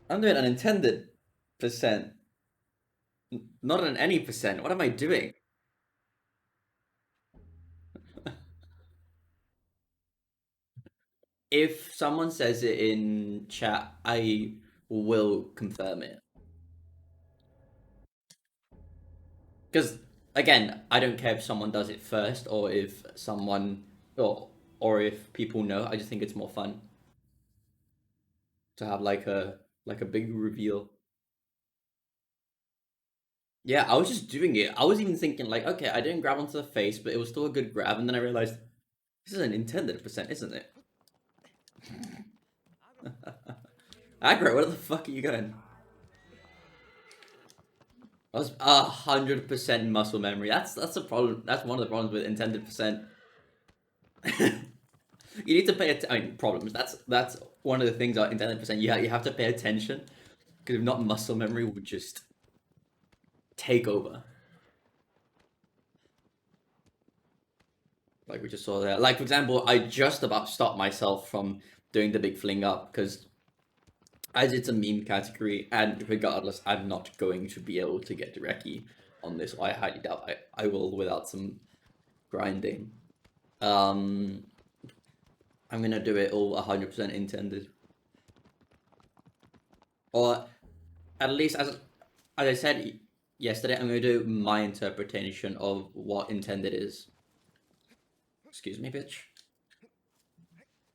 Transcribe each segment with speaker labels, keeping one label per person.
Speaker 1: I'm doing an intended percent, not an any percent. What am I doing? If someone says it in chat, I will confirm it. Because again, I don't care if someone does it first or if someone or if people know. I just think it's more fun to have like a big reveal. Yeah, I was just doing it. I was even thinking like, okay, I didn't grab onto the face, but it was still a good grab, and then I realized this is an intended percent, isn't it? Aggro, where the fuck are you going? That was 100% muscle memory. That's a problem. That's one of the problems with intended percent. You need to pay attention. I mean, problems. That's one of the things about intended percent. You have to pay attention because if not, muscle memory would just take over. Like we just saw there. Like for example, I just about stopped myself from doing the big fling up because as it's a meme category, and regardless, I'm not going to be able to get Direki on this. I highly doubt I will without some grinding. Um, I'm gonna do it all 100% intended, or at least as I said yesterday, I'm gonna do my interpretation of what intended is. Excuse me, bitch.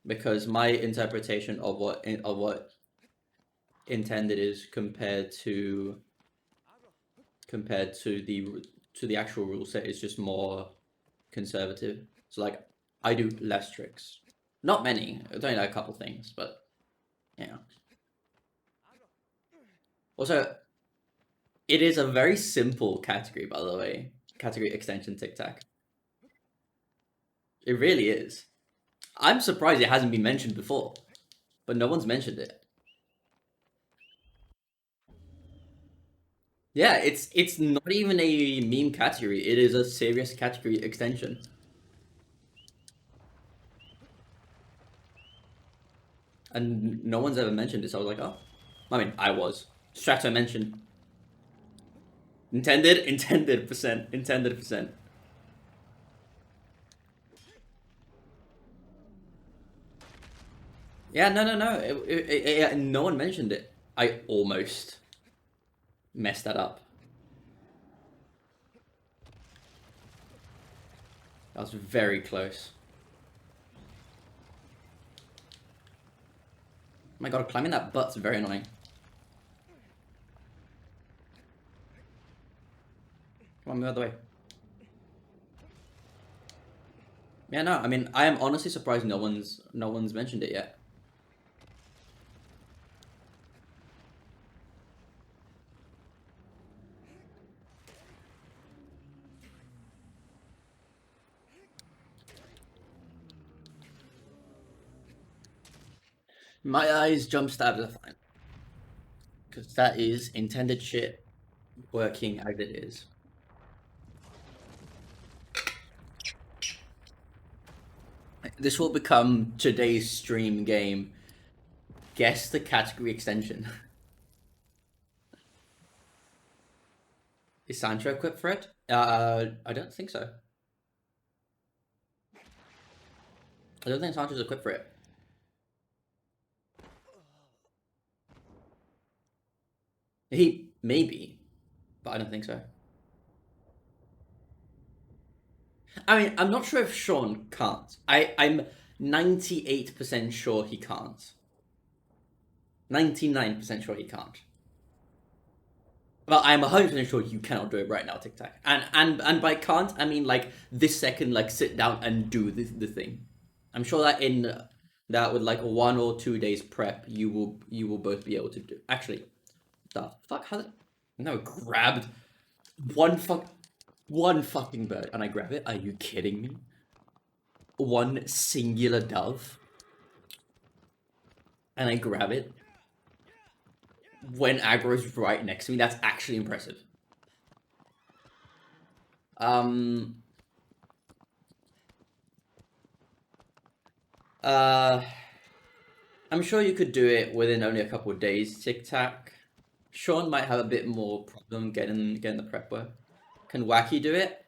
Speaker 1: Because my interpretation of what intended is compared to the actual rule set is just more conservative. So like I do less tricks. Not many. It's only like a couple things, but yeah. Also, it is a very simple category, by the way. Category extension tic tac. It really is. I'm surprised it hasn't been mentioned before, but no one's mentioned it. Yeah, it's not even a meme category. It is a serious category extension. And no one's ever mentioned it, so I was like, oh. I mean, I was. Strato mentioned. Intended percent. Intended percent. Yeah, no. No one mentioned it. I almost messed that up. That was very close. Oh my god, climbing that butt's very annoying. Come on, move out of the way. Yeah, no, I mean, I am honestly surprised no one's mentioned it yet. My eyes jump stabs are fine. Because that is intended shit working as it is. This will become today's stream game. Guess the category extension. Is Sancho equipped for it? I don't think so. I don't think Sancho's equipped for it. He maybe, but I don't think so. I mean, I'm not sure if Sean can't. I'm 98% sure he can't. 99% sure he can't. Well, I'm 100% sure you cannot do it right now, Tic Tac. And by can't, I mean like this second, like sit down and do the thing. I'm sure that in that with like 1 or 2 days prep, you will both be able to do. Actually, the fuck? How did no grabbed one fuck one fucking bird and I grab it? Are you kidding me? One singular dove and I grab it when aggro's right next to me. That's actually impressive. Um. Uh. I'm sure you could do it within only a couple of days, Tic Tac. Sean might have a bit more problem getting the prep work. Can Wacky do it?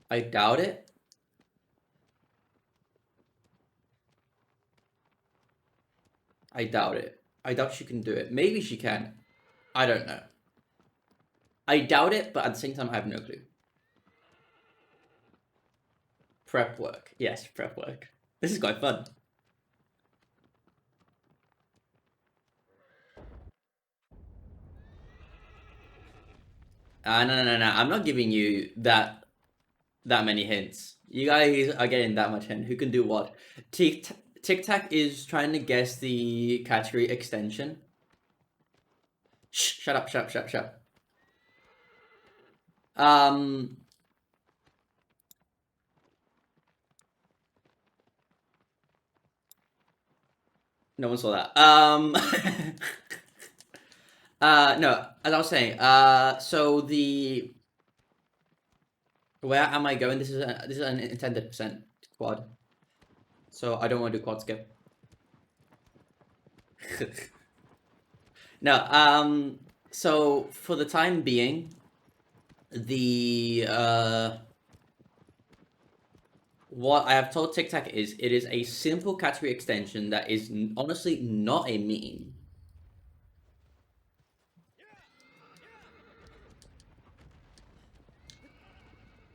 Speaker 1: I doubt it. I doubt it. I doubt she can do it. Maybe she can. I don't know. I doubt it, but at the same time, I have no clue. Prep work. Yes, prep work. This is quite fun. No. I'm not giving you that many hints. You guys are getting that much hint. Who can do what? Tic Tac is trying to guess the category extension. Shh, shut up, shut up, shut up, shut up. No one saw that. No, as I was saying, so the where am I going? This is an intended percent quad, so I don't want to do quad skip. No, so for the time being, the what I have told Tic Tac is it is a simple category extension that is honestly not a meme.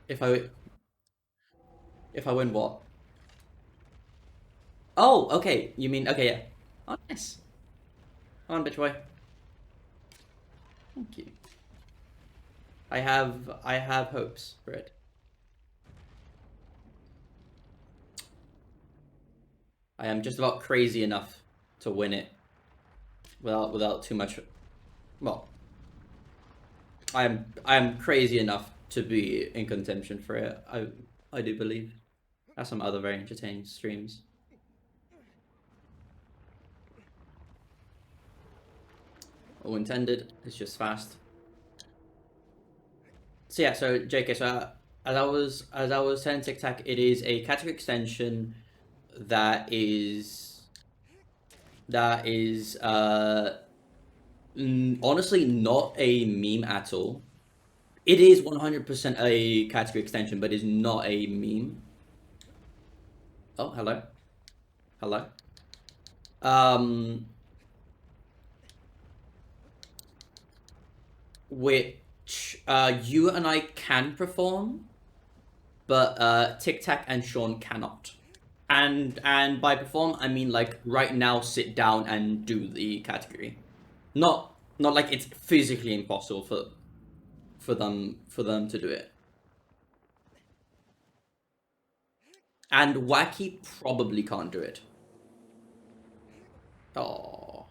Speaker 1: If I win what? Oh, okay. You mean okay? Yeah. Oh, nice. Come on, bitch boy. Thank you. I have hopes for it. I am just about crazy enough to win it without too much. Well, I am crazy enough to be in contention for it. I do believe. That's some other very entertaining streams. All intended. It's just fast. So yeah, so JK, so as I was saying, Tic Tac, it is a category extension that is honestly not a meme at all. It is 100% a category extension, but is not a meme. Oh, hello, hello. Which you and I can perform, but Tic Tac and Sean cannot. And by perform, I mean like right now, sit down and do the category. Not like it's physically impossible for them to do it. And Wacky probably can't do it. Oh,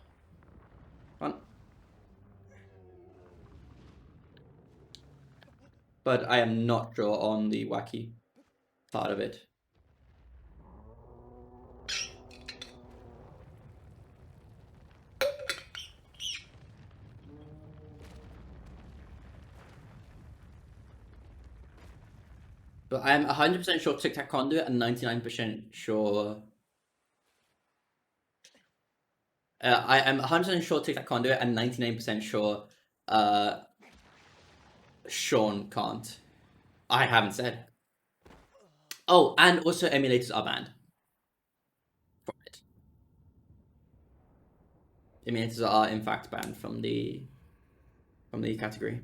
Speaker 1: but I am not sure on the Wacky part of it. But I am 100% sure Tic Tac can't do it, and 99% sure. I am 100% sure Tic Tac can't do it, and 99% sure Sean can't. I haven't said. Oh, and also emulators are banned from it. Emulators are in fact banned from the category.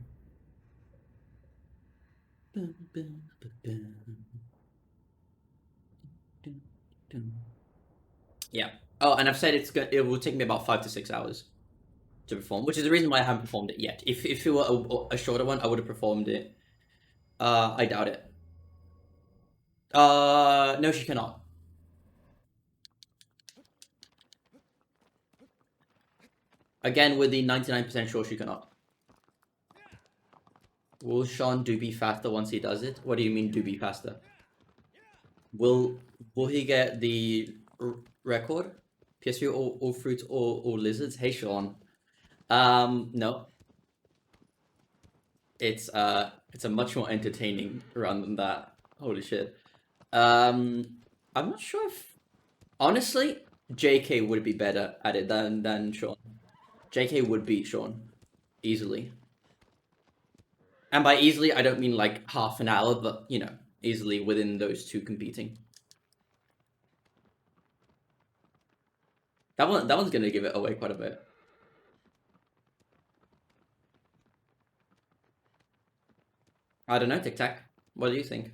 Speaker 1: Yeah. Oh, and I've said it will take me about 5 to 6 hours to perform, which is the reason why I haven't performed it yet. If it were a shorter one, I would have performed it. I doubt it. No, she cannot. Again, with the 99% sure she cannot. Will Sean do be faster once he does it? What do you mean do be faster? Will he get the record? PS3 or fruits or lizards? Hey Sean. No. It's a much more entertaining run than that. Holy shit. I'm not sure if honestly, JK would be better at it than Sean. JK would beat Sean easily. And by easily, I don't mean like half an hour, but you know, easily within those two competing. That one's gonna give it away quite a bit. I don't know, Tic Tac. What do you think?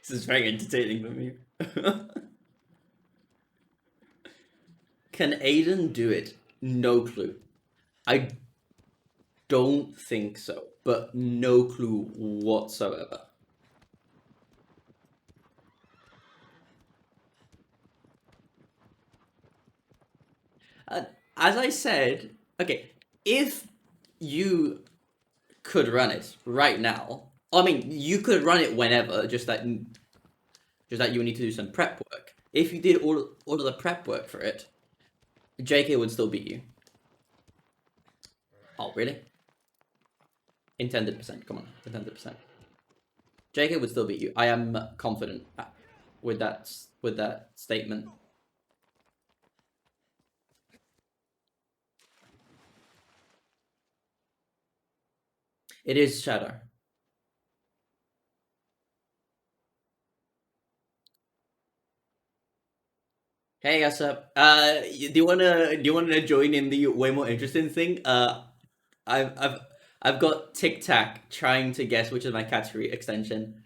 Speaker 1: This is very entertaining for me. Can Aiden do it? No clue. I don't think so, but no clue whatsoever. Uh, as I said, okay, if you could run it right now, I mean, you could run it whenever, just that you would need to do some prep work. If you did all of the prep work for it, JK would still beat you. Oh, really? Intended percent. Come on, intended percent. JK would still beat you. I am confident with that statement. It is Shadow. Hey, what's up? Do you wanna join in the way more interesting thing? I've I've I've got Tic Tac trying to guess which is my category extension.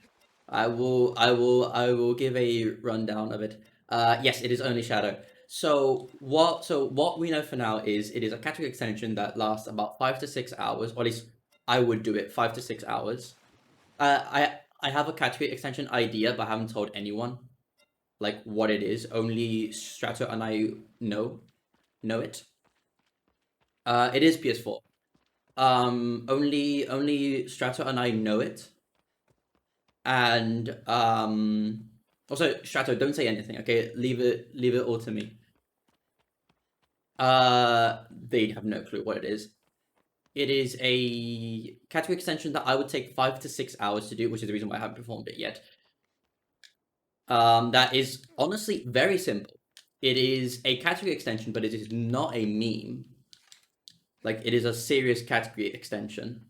Speaker 1: I will give a rundown of it. Yes, it is only Shadow. So what we know for now is it is a category extension that lasts about 5 to 6 hours, or at least I would do it 5 to 6 hours. I have a category extension idea, but I haven't told anyone like what it is. Only Strato and I know it. It is PS4. Only Strato and I know it, and also Strato, don't say anything. Okay, leave it all to me. They have no clue what it is. It is a category extension that I would take 5 to 6 hours to do, which is the reason why I haven't performed it yet. That is honestly very simple. It is a category extension, but it is not a meme. Like, it is a serious category extension.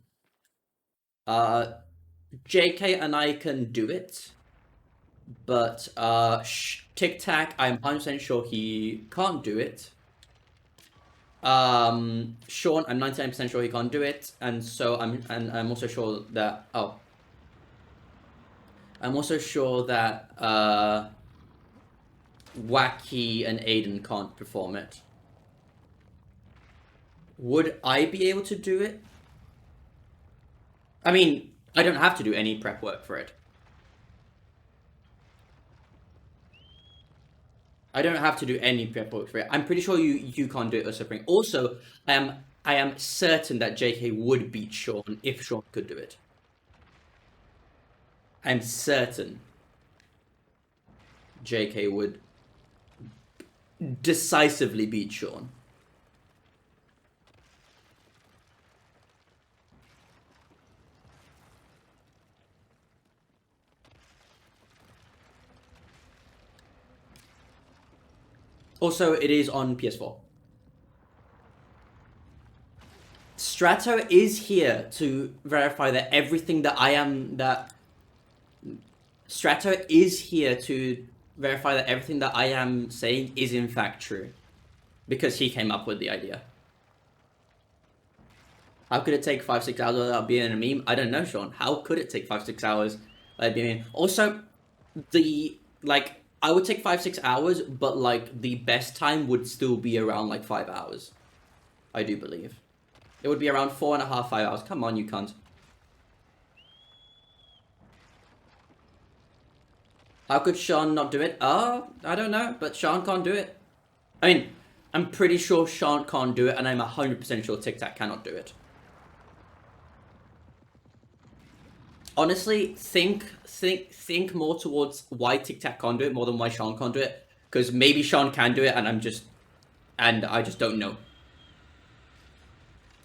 Speaker 1: JK and I can do it, but Tic Tac, I'm 100% sure he can't do it. Sean, I'm 99% sure he can't do it, and so I'm also sure that I'm also sure that Wacky and Aiden can't perform it. Would I be able to do it? I mean, I don't have to do any prep work for it. I don't have to do any prep work for it. I'm pretty sure you can't do it or something. Also, I am certain that JK would beat Sean if Sean could do it. I'm certain JK would decisively beat Sean. Also, it is on PS4. Strato is here to verify that everything that I am that Strato is here to verify that everything that I am saying is in fact true, because he came up with the idea. How could it take 5 6 hours without being a meme? I don't know, Sean. How could it take 5 6 hours without being a meme? Also, I would take 5 6 hours, but like the best time would still be around like 5 hours. I do believe it would be around 4.5 5 hours. Come on, you cunt. How could Sean not do it? I don't know, but Sean can't do it. I mean, I'm pretty sure Sean can't do it, and I'm 100% sure Tic Tac cannot do it. Honestly, think more towards why Tic Tac can't do it more than why Sean can't do it. Because maybe Sean can do it, and I just don't know.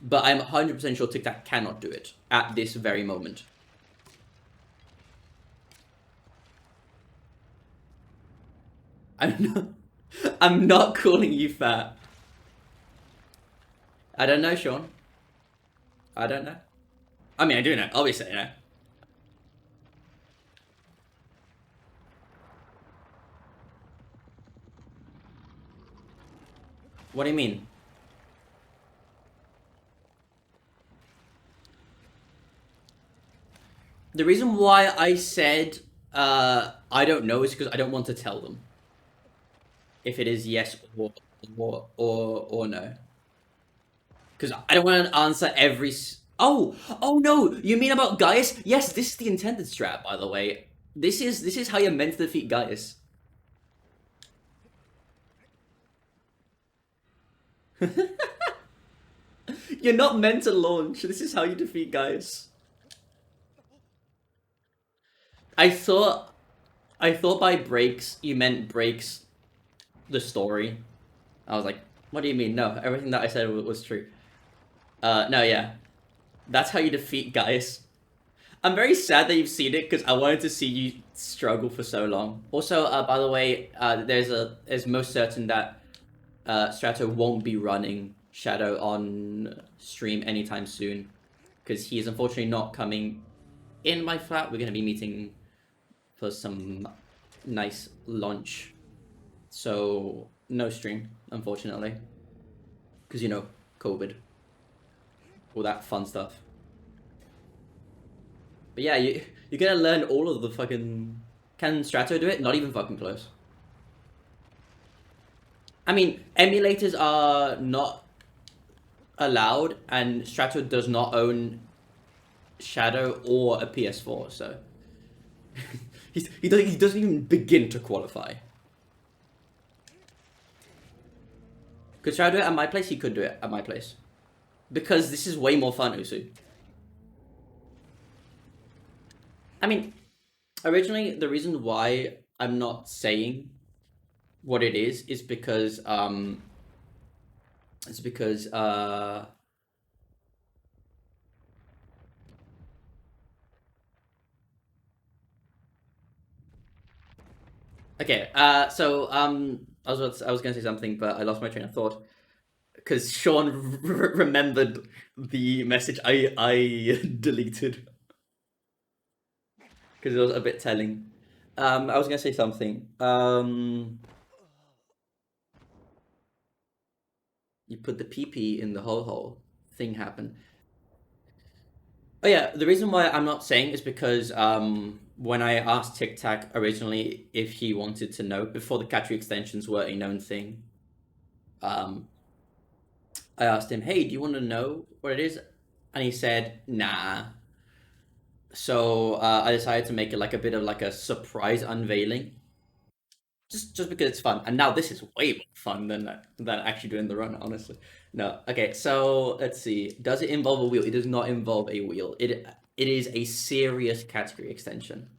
Speaker 1: But I'm 100% sure TikTok cannot do it at this very moment. I'm not, I'm not calling you fat. I don't know, Sean. I don't know. I mean, I do know. Obviously, I know. What do you mean? The reason why I said I don't know is because I don't want to tell them if it is yes or no. Because I don't want to answer every. Oh no! You mean about Gaius? Yes, this is the intended strat, by the way. This is how you're meant to defeat Gaius. You're not meant to launch. This is how you defeat Gaius. I thought I thought by breaks you meant breaks the story. I was like, what do you mean? No, everything that I said was true. No, yeah, that's how you defeat Gaius. I'm very sad that you've seen it because I wanted to see you struggle for so long. Also, by the way, there's most certain that Strato won't be running Shadow on stream anytime soon because he is unfortunately not coming in my flat. We're gonna be meeting for some nice lunch, so no stream unfortunately because COVID, all that fun stuff. But yeah, you're gonna learn all of the fucking. Can Strato do it? Not even fucking close. I mean, emulators are not allowed, and Strato does not own Shadow or a PS4, so he doesn't even begin to qualify. Could Strato do it at my place? He could do it at my place because this is way more fun, Usu. I mean, originally the reason why I'm not saying what it is because it's because okay, so I was gonna say something, but I lost my train of thought because Sean remembered the message I deleted because it was a bit telling. I was gonna say something. You put the PP in the hole. Thing happened. Oh yeah, the reason why I'm not saying is because when I asked Tic Tac originally if he wanted to know before the category extensions were a known thing, um, I asked him, "Hey, do you want to know what it is?" And he said, "Nah." So I decided to make it like a bit of like a surprise unveiling, just because it's fun. And now this is way more fun than actually doing the run, honestly. No, okay. So let's see. Does it involve a wheel? It does not involve a wheel. It is a serious category extension.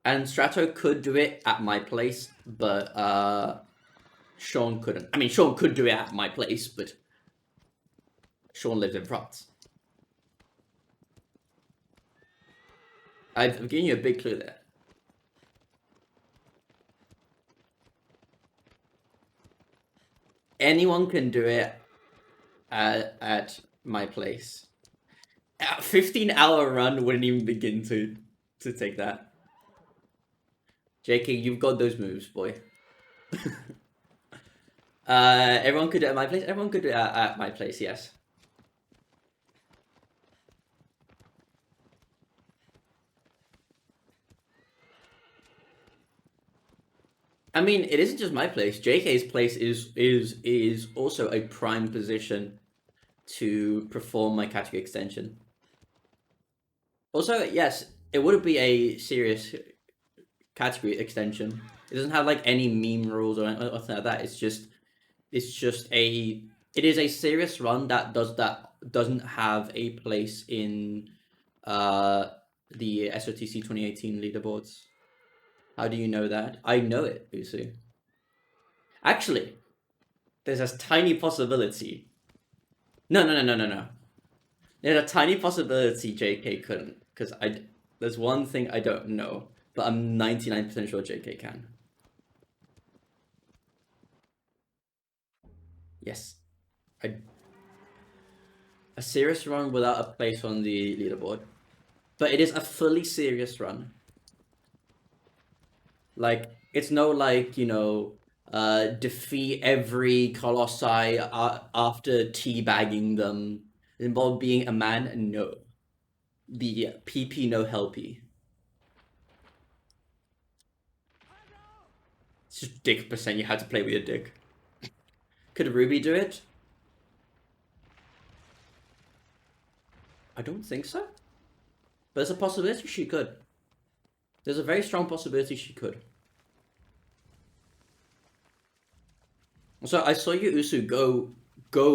Speaker 1: And Strato could do it at my place, but Sean couldn't. I mean, Sean could do it at my place, but Sean lives in France. I've given you a big clue there. Anyone can do it at my place. A 15-hour run wouldn't even begin to take that. JK, you've got those moves, boy. Everyone could do it at my place. Everyone could do it at my place. Yes. I mean, it isn't just my place. JK's place is also a prime position to perform my category extension. Also, yes, it would be a serious category extension. It doesn't have like any meme rules or anything like that. It is a serious run that doesn't have a place in the SOTC 2018 leaderboards. How do you know that? I know it, Usu. Actually, There's a tiny possibility. No. There's a tiny possibility JK couldn't, because there's one thing I don't know, but I'm 99% sure JK can. Yes. I, a serious run without a place on the leaderboard. But it is a fully serious run. Like, it's no like, defeat every Colossi after teabagging them. It involved being a man? No. The PP no helpy. It's just dick percent, you had to play with your dick. Could Ruby do it? I don't think so. But there's a possibility she could. There's a very strong possibility she could. So I saw you, Usu, go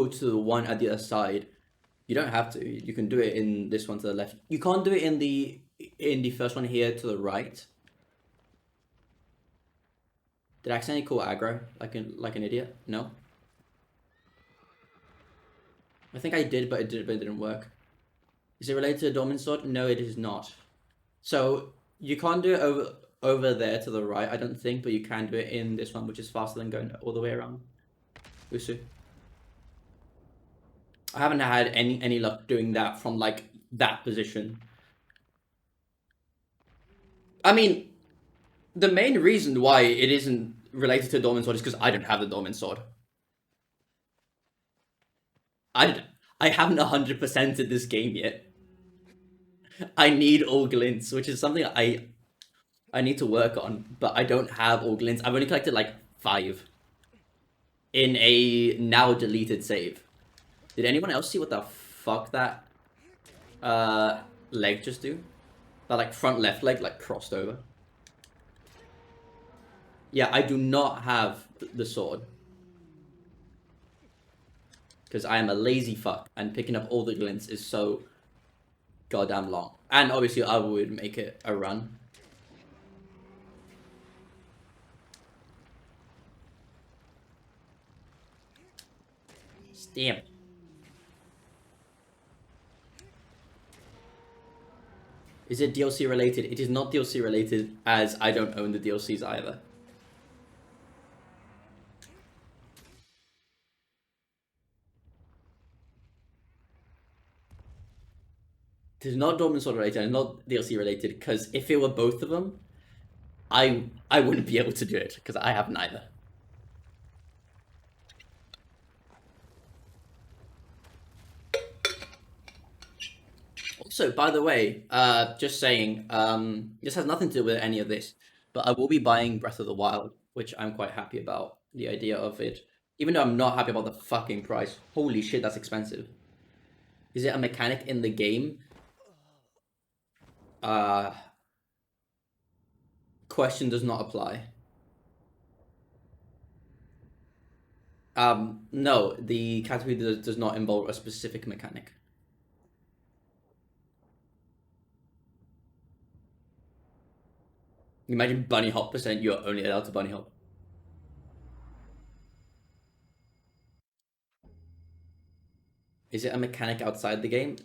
Speaker 1: to the one at the other side. You don't have to. You can do it in this one to the left. You can't do it in the first one here to the right. Did I accidentally call aggro like an idiot? No. I think I did, but it didn't work. Is it related to the Dormant Sword? No, it is not. So you can't do it over there to the right, I don't think, but you can do it in this one, which is faster than going all the way around. Usu. I haven't had any luck doing that from like that position. I mean, the main reason why it isn't related to Dormant Sword is because I don't have the Dormant Sword. I haven't 100%ed this game yet. I need all glints, which is something I need to work on, but I don't have all glints. I've only collected like 5 in a now deleted save. Did anyone else see what the fuck that leg just do? That like front left leg like crossed over. Yeah, I do not have the sword. Because I am a lazy fuck, and picking up all the glints is so goddamn long. And obviously I would make it a run. Stamp. Is it DLC related? It is not DLC related, as I don't own the DLCs either. It is not Dormant Sword related and not DLC related, because if it were both of them, I wouldn't be able to do it, because I have neither. Also, by the way, just saying, this has nothing to do with any of this, but I will be buying Breath of the Wild, which I'm quite happy about, the idea of it. Even though I'm not happy about the fucking price. Holy shit, that's expensive. Is it a mechanic in the game? Question does not apply. No, the category does not involve a specific mechanic. Imagine bunny hop percent, you're only allowed to bunny hop. Is it a mechanic outside the game?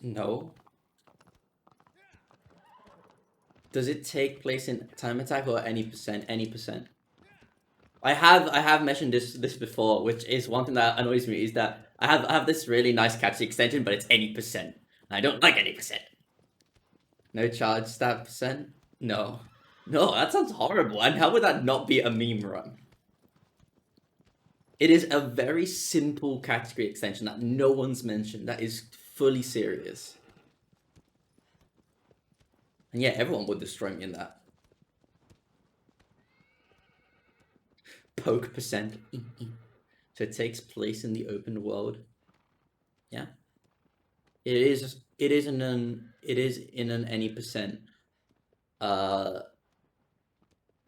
Speaker 1: No. Does it take place in time attack or any percent? Any percent. I have mentioned this before, which is one thing that annoys me, is that I have this really nice catchy extension, but it's any percent. And I don't like any percent. No charge stat percent? No. No, that sounds horrible. And how would that not be a meme run? It is a very simple category extension that no one's mentioned, that is fully serious. And yeah, everyone would destroy me in that. Poke percent. So it takes place in the open world. Yeah. It is in an any percent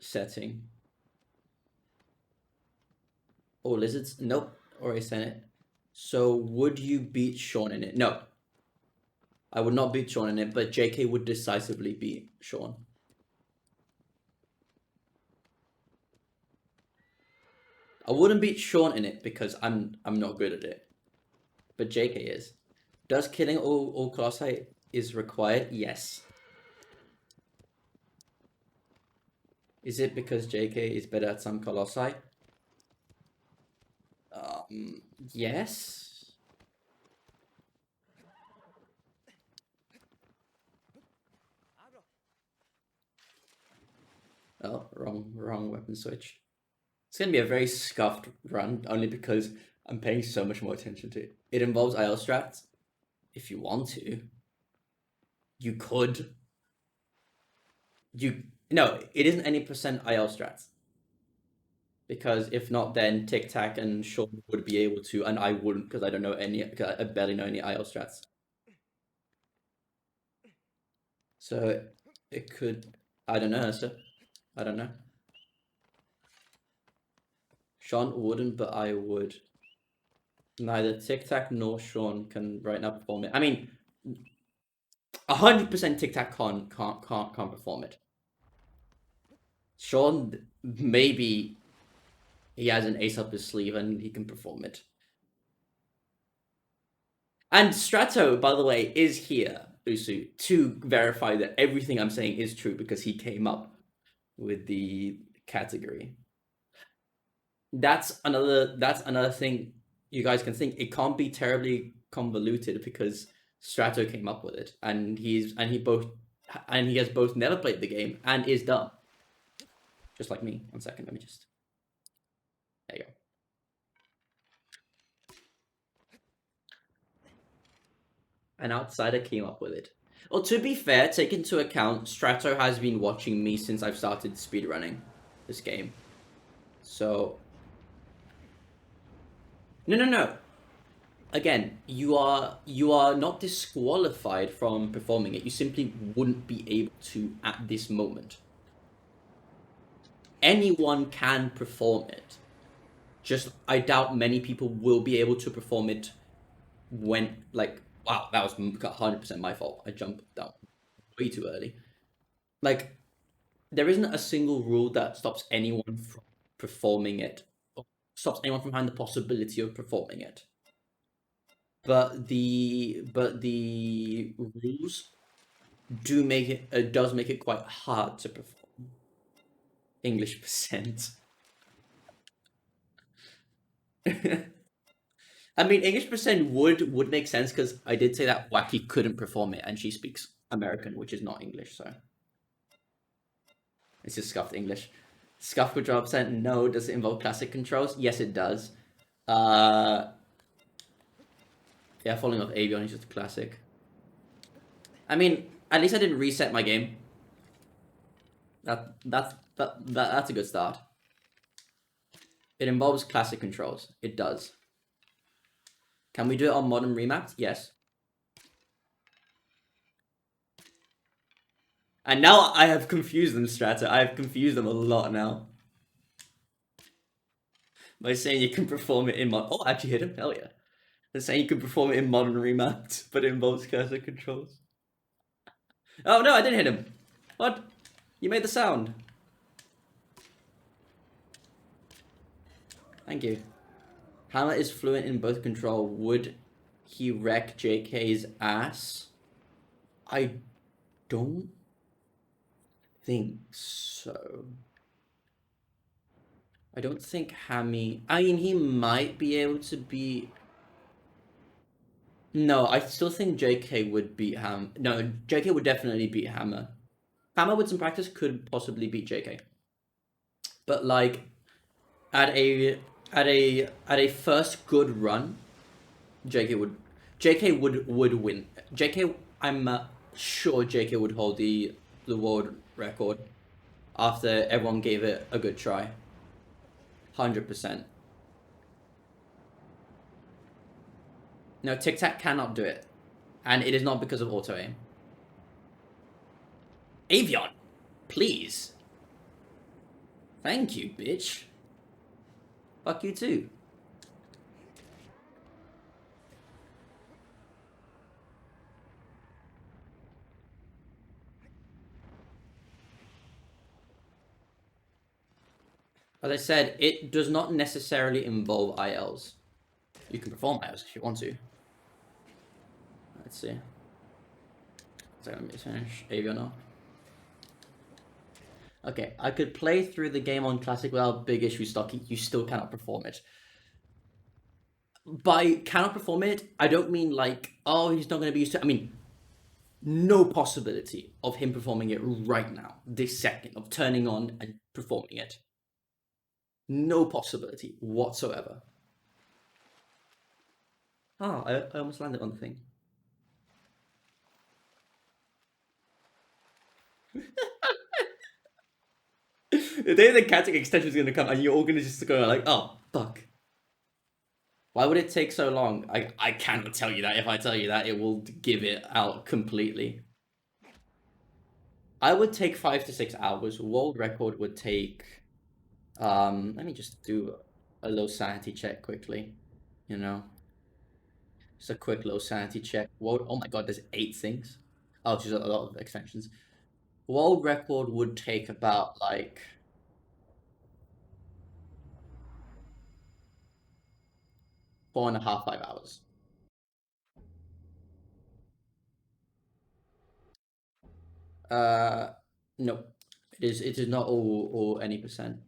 Speaker 1: setting. Oh, lizards? Nope. Already sent it. So would you beat Sean in it? No. I would not beat Sean in it, but JK would decisively beat Sean. I wouldn't beat Sean in it because I'm not good at it. But JK is. Does killing all Colossi is required? Yes. Is it because JK is better at some Colossi? Yes. Oh, wrong weapon switch. It's gonna be a very scuffed run, only because I'm paying so much more attention to it. It involves IL strats. If you want to, you could. No, it isn't any percent IL strats. Because if not, then Tic Tac and Sean would be able to, and I wouldn't because I don't know any. Cause I barely know any IL strats. So it could. I don't know. So I don't know. Sean wouldn't, but I would. Neither Tic Tac nor Sean can right now perform it. I mean, 100% Tic Tac can't perform it. Sean, maybe he has an ace up his sleeve and he can perform it. And Strato, by the way, is here, Usu, to verify that everything I'm saying is true because he came up with the category. That's another thing you guys can think. It can't be terribly convoluted because Strato came up with it, and he has both never played the game and is dumb. Just like me. 1 second, let me just. There you go. An outsider came up with it. Well, to be fair, take into account, Strato has been watching me since I've started speedrunning this game. So. No. Again, you are not disqualified from performing it. You simply wouldn't be able to at this moment. Anyone can perform it. Just I doubt many people will be able to perform it when like wow, that was 100% my fault. I jumped down way too early. Like there isn't a single rule that stops anyone from performing it or stops anyone from having the possibility of performing it. But the rules do make it does make it quite hard to perform English percent. I mean, English percent would make sense because I did say that Wacky couldn't perform it, and she speaks American, which is not English, so it's just scuffed English. Scuff control percent? No. Does it involve classic controls? Yes, it does. Yeah, falling off Avion is just a classic. I mean, at least I didn't reset my game. That's a good start. It involves classic controls. It does. Can we do it on modern remapped? Yes. And now I have confused them, Strata. I have confused them a lot now. By saying you can perform it in modern... Oh, I actually hit him. Hell yeah. They're saying you can perform it in modern remapped, but it involves classic controls. Oh no, I didn't hit him. What? You made the sound. Thank you. Hammer is fluent in both control. Would he wreck JK's ass? I don't think so. I don't think Hammy... I mean, he might be able to be... No, I still think JK would beat Ham. No, JK would definitely beat Hammer. Hammer with some practice could possibly beat JK. But like at a first good run, JK would win. JK, I'm sure JK would hold the world record after everyone gave it a good try. 100%. No, Tic Tac cannot do it. And it is not because of auto aim. Avion, please. Thank you, bitch. Fuck you too. As I said, it does not necessarily involve ILs. You can perform ILs if you want to. Let's see. So let me finish Avion now. Okay, I could play through the game on Classic without big issue stock. You still cannot perform it. By cannot perform it, I don't mean like, oh, he's not going to be used to. I mean, no possibility of him performing it right now, this second, of turning on and performing it. No possibility whatsoever. Oh, I almost landed on the thing. The day the Catic extension is going to come and you're all going to just go like, oh, fuck. Why would it take so long? I cannot tell you that. If I tell you that, it will give it out completely. I would take 5 to 6 hours. World record would take. Let me just do a low sanity check quickly. You know, just a quick low sanity check. World. Oh my god, there's 8 things. Oh, there's a lot of extensions. World record would take about like 4.5, 5 hours. Uh, no, it is not all or any percent.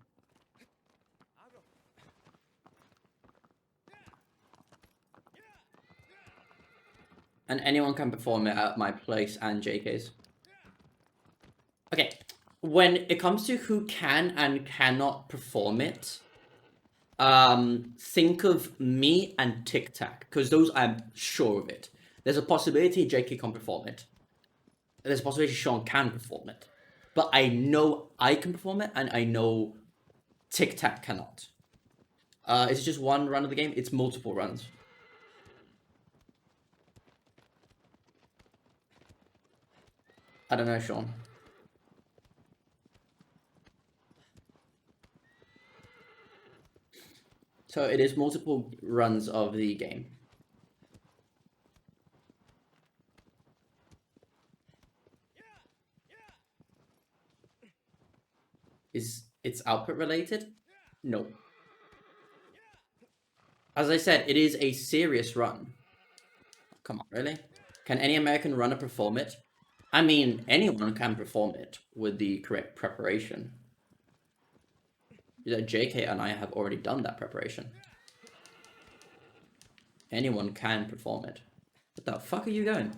Speaker 1: And anyone can perform it at my place and JK's. Okay, when it comes to who can and cannot perform it, think of me and Tic Tac, because those I'm sure of it. There's a possibility JK can perform it. There's a possibility Sean can perform it. But I know I can perform it, and I know Tic Tac cannot. Is it just one run of the game? It's multiple runs. I don't know, Sean. So it is multiple runs of the game. Is it's output related? No. As I said, it is a serious run. Come on, really? Can any American runner perform it? I mean, anyone can perform it with the correct preparation. JK and I have already done that preparation. Anyone can perform it. What the fuck are you going?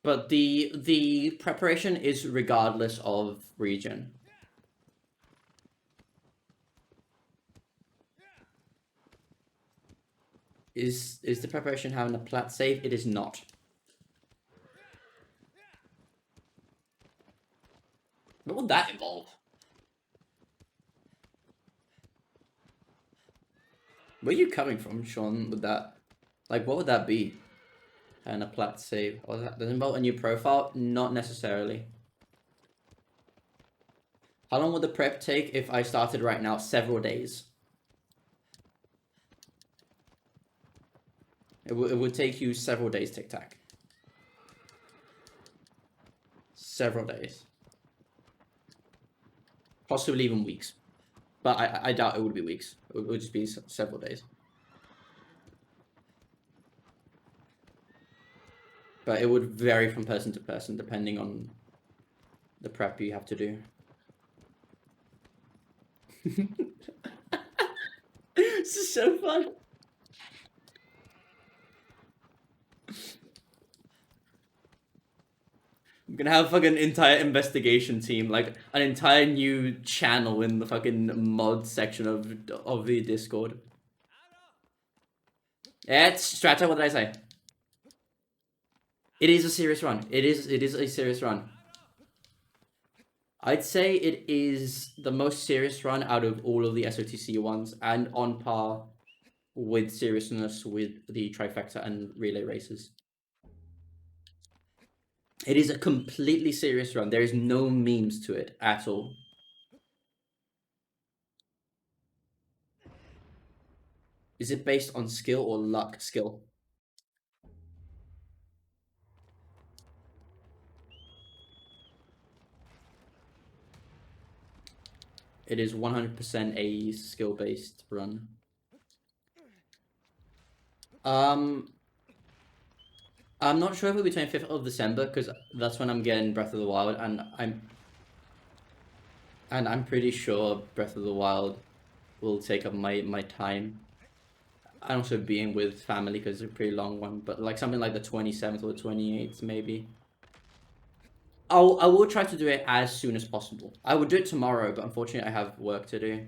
Speaker 1: But the preparation is regardless of region. Is the preparation having a plat save? It is not. What would that involve? Where are you coming from, Sean, with that? Like, what would that be? And a plat save. Or does it involve a new profile? Not necessarily. How long would the prep take if I started right now? Several days. It would take you several days, Tic Tac. Several days. Possibly even weeks. But I doubt it would be weeks. It would just be several days. But it would vary from person to person depending on the prep you have to do. This is so fun. I'm gonna have fucking entire investigation team, like an entire new channel in the fucking mod section of the Discord. Yeah, it's Strata. What did I say? It is a serious run. It is a serious run. I'd say it is the most serious run out of all of the SOTC ones, and on par with seriousness with the trifecta and relay races. It is a completely serious run. There is no memes to it at all. Is it based on skill or luck? Skill. It is 100% a skill-based run. I'm not sure if it'll be 25th of December because that's when I'm getting Breath of the Wild, and I'm pretty sure Breath of the Wild will take up my time. And also being with family because it's a pretty long one, but like something like the 27th or the 28th maybe. I will try to do it as soon as possible. I would do it tomorrow, but unfortunately I have work to do,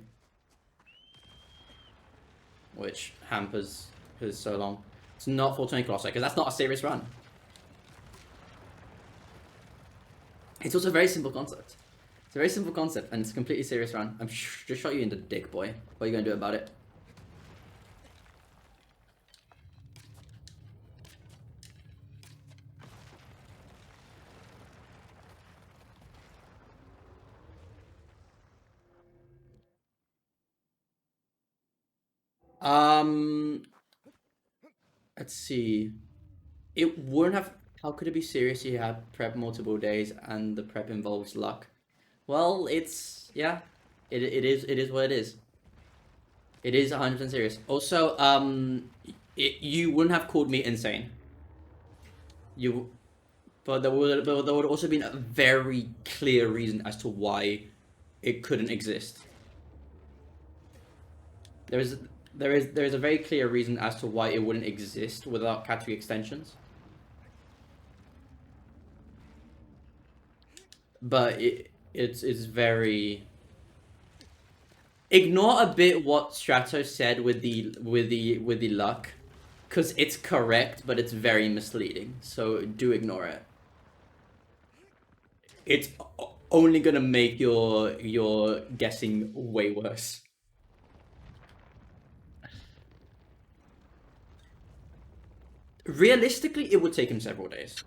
Speaker 1: which hampers because so long. It's not 420 Colossus because that's not a serious run. It's also a very simple concept. It's a very simple concept and it's a completely serious run. I'm just shot you in the dick, boy. What are you gonna do about it? Let's see. It wouldn't have. How could it be serious? You have prep multiple days and the prep involves luck. Well, it's yeah. It is what it is. It is 100% serious. Also, you wouldn't have called me insane. You, but there would also been a very clear reason as to why it couldn't exist. There is there is a very clear reason as to why it wouldn't exist without category extensions. But it's very. Ignore a bit what Strato said with the luck, because it's correct, but it's very misleading. So do ignore it. It's only gonna make your guessing way worse. Realistically, it would take him several days.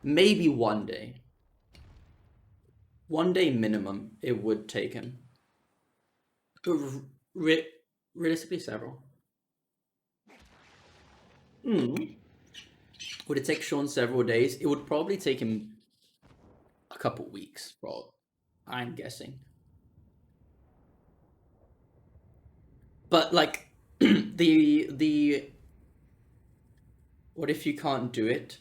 Speaker 1: Maybe one day. One day minimum, it would take him. Re realistically, several. Would it take Sean several days? It would probably take him a couple weeks, bro. I'm guessing. But like the what if you can't do it?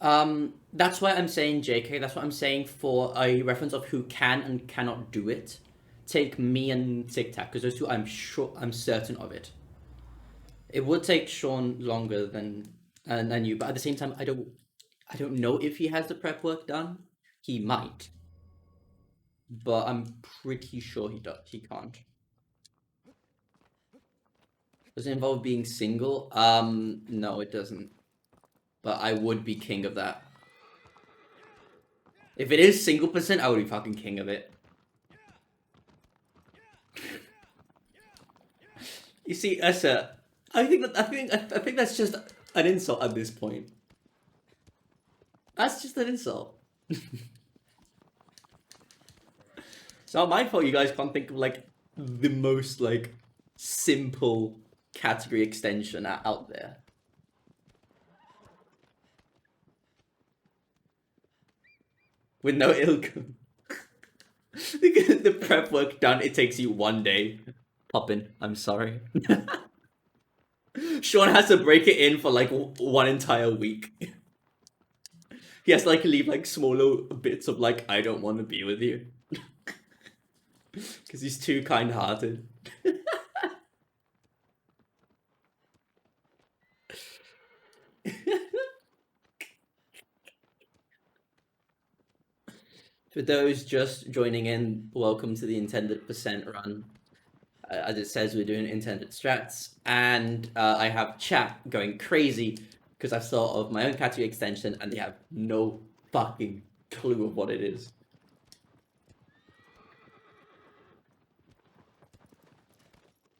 Speaker 1: That's why I'm saying JK. That's what I'm saying for a reference of who can and cannot do it. Take me and Tic Tac because those two I'm certain of it. It would take Sean longer than you, but at the same time I don't know if he has the prep work done. He might, but I'm pretty sure he can't. Does it involve being single? No, it doesn't. But I would be king of that. If it is single percent, I would be fucking king of it. You see, Essa, I think that's just an insult at this point. That's just an insult. It's not my fault you guys can't think of like the most like simple category extension out there. With no ilkum. The prep work done, it takes you one day. Poppin', I'm sorry. Sean has to break it in for like one entire week. He has to like leave like smaller bits of like, I don't want to be with you. Because he's too kind-hearted. For those just joining in, welcome to the intended percent run. As it says, we're doing intended strats, and I have chat going crazy because I've thought of my own category extension, and they have no fucking clue of what it is.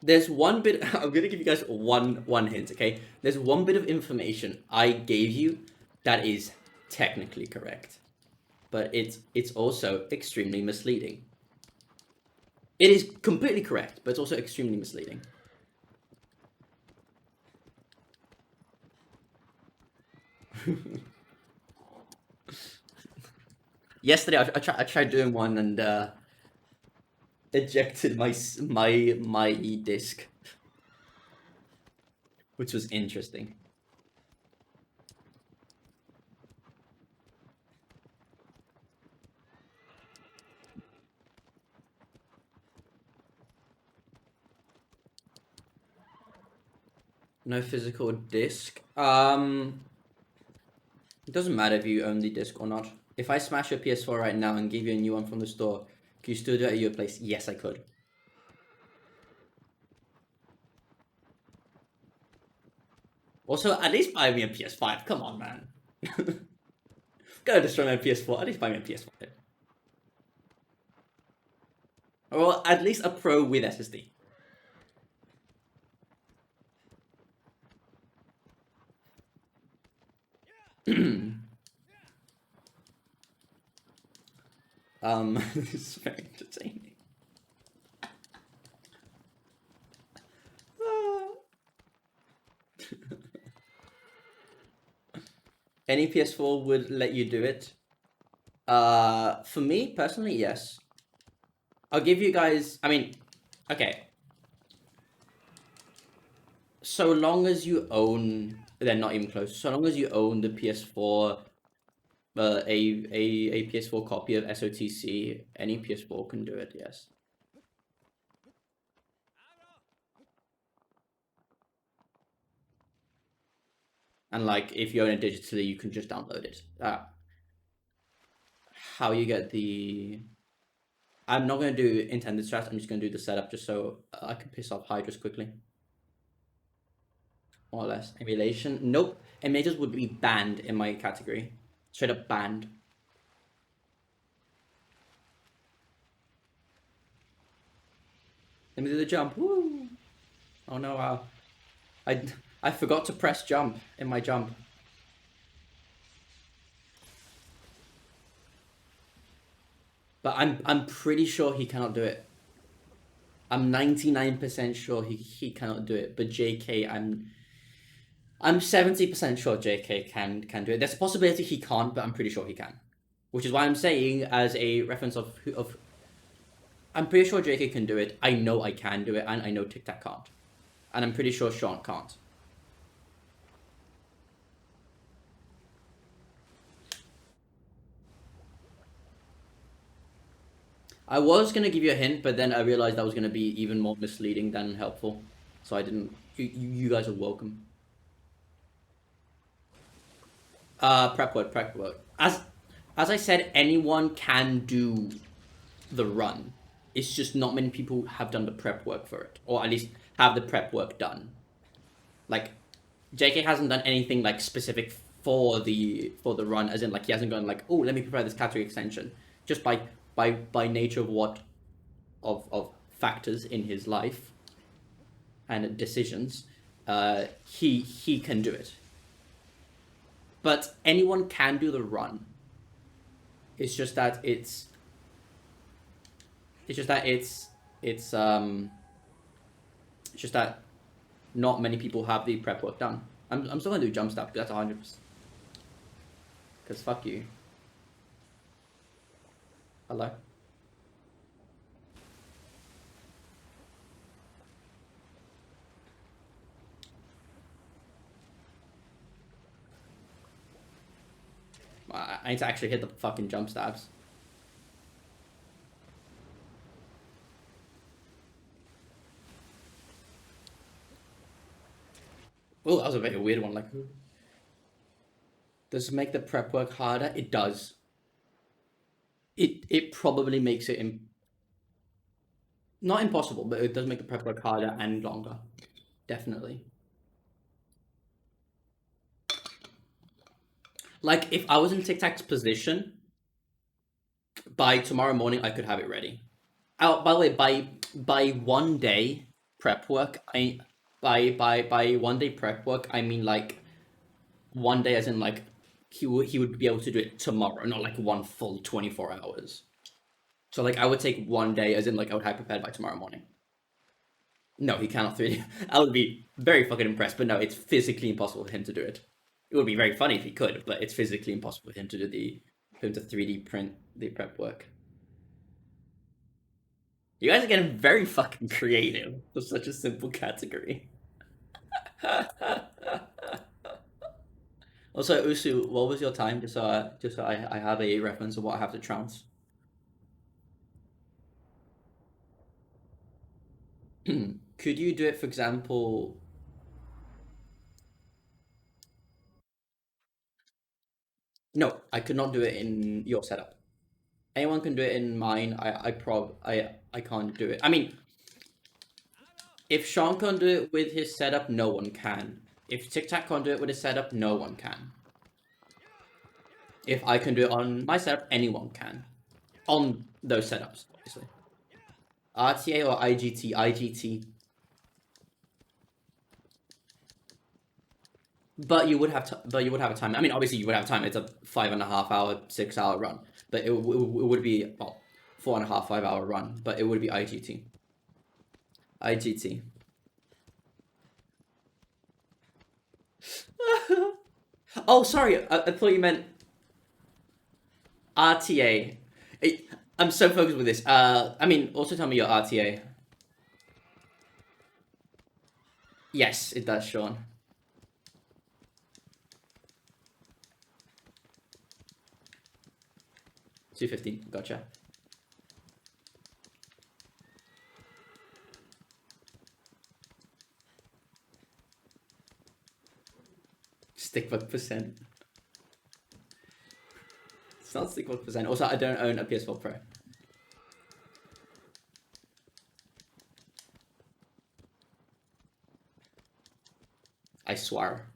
Speaker 1: There's one bit. I'm gonna give you guys one hint, okay? There's one bit of information I gave you that is technically correct, but it's also extremely misleading. It is completely correct, but it's also extremely misleading. Yesterday, I tried doing one, and ejected my disc, which was interesting. No physical disc. It doesn't matter if you own the disc or not. If I smash your PS4 right now and give you a new one from the store, can you still do it at your place? Yes, I could. Also, at least buy me a PS5. Come on, man. Gotta destroy my PS4. At least buy me a PS5. Or at least a Pro with SSD. This is very entertaining. Any PS4 would let you do it. For me personally, yes. I'll give you guys. I mean, okay. So long as you own, they're not even close. So long as you own the PS4, a PS4 copy of SOTC, any PS4 can do it. Yes. And like, if you own it digitally, you can just download it. How you get the? I'm not gonna do intended strats. I'm just gonna do the setup just so I can piss off Hydras quickly. More or less. Emulation? Nope. Emulators would be banned in my category. Straight up banned. Let me do the jump. Woo! Oh no! I forgot to press jump in my jump. But I'm pretty sure he cannot do it. I'm 99% sure he cannot do it. But JK, I'm 70% sure JK can do it. There's a possibility he can't, but I'm pretty sure he can. Which is why I'm saying, as a reference of I'm pretty sure JK can do it. I know I can do it, and I know Tic Tac can't. And I'm pretty sure Sean can't. I was gonna give you a hint, but then I realized that was gonna be even more misleading than helpful. So I didn't. You guys are welcome. Prep work, prep work. As I said, anyone can do the run. It's just not many people have done the prep work for it, or at least have the prep work done. Like, JK hasn't done anything like specific for the run, as in like he hasn't gone like, oh, let me prepare this category extension. Just by nature of what of factors in his life and decisions, he can do it. But anyone can do the run. It's just that it's just that not many people have the prep work done. I'm still gonna do jump step because that's 100%. Because fuck you. Hello. I need to actually hit the fucking jump stabs. Oh, that was a very weird one. Like, does it make the prep work harder? It does. It probably makes it not impossible, but it does make the prep work harder and longer. Definitely. Like, if I was in Tic Tac's position, by tomorrow morning I could have it ready. Oh, by the way, by 1 day prep work, by 1 day prep work, I mean like 1 day as in like he would be able to do it tomorrow, not like one full 24 hours. So like I would take 1 day as in like I would have prepared by tomorrow morning. No, he cannot 3D. I would be very fucking impressed, but no, it's physically impossible for him to do it. It would be very funny if he could, but it's physically impossible for him to do for him to 3D print the prep work. You guys are getting very fucking creative for such a simple category. Also, Usu, what was your time? Just so I have a reference of what I have to trounce. Could you do it, for example? No, I could not do it in your setup. Anyone can do it in mine. I can't do it. I mean, if Sean can't do it with his setup, no one can. If Tic Tac can't do it with his setup, no one can. If I can do it on my setup, anyone can. On those setups, obviously. RTA or IGT? IGT. But but you would have a time. I mean, obviously you would have time. It's a 5.5 hour, 6 hour run. But it would be, well, 4.5, 5 hour run. But it would be IGT. IGT. Oh, sorry. I thought you meant RTA. I'm so focused with this. I mean, also tell me your RTA. Yes, it does, Sean. 215. Gotcha. Stickbug percent. It's not stickbug percent. Also, I don't own a PS4 Pro. I swear.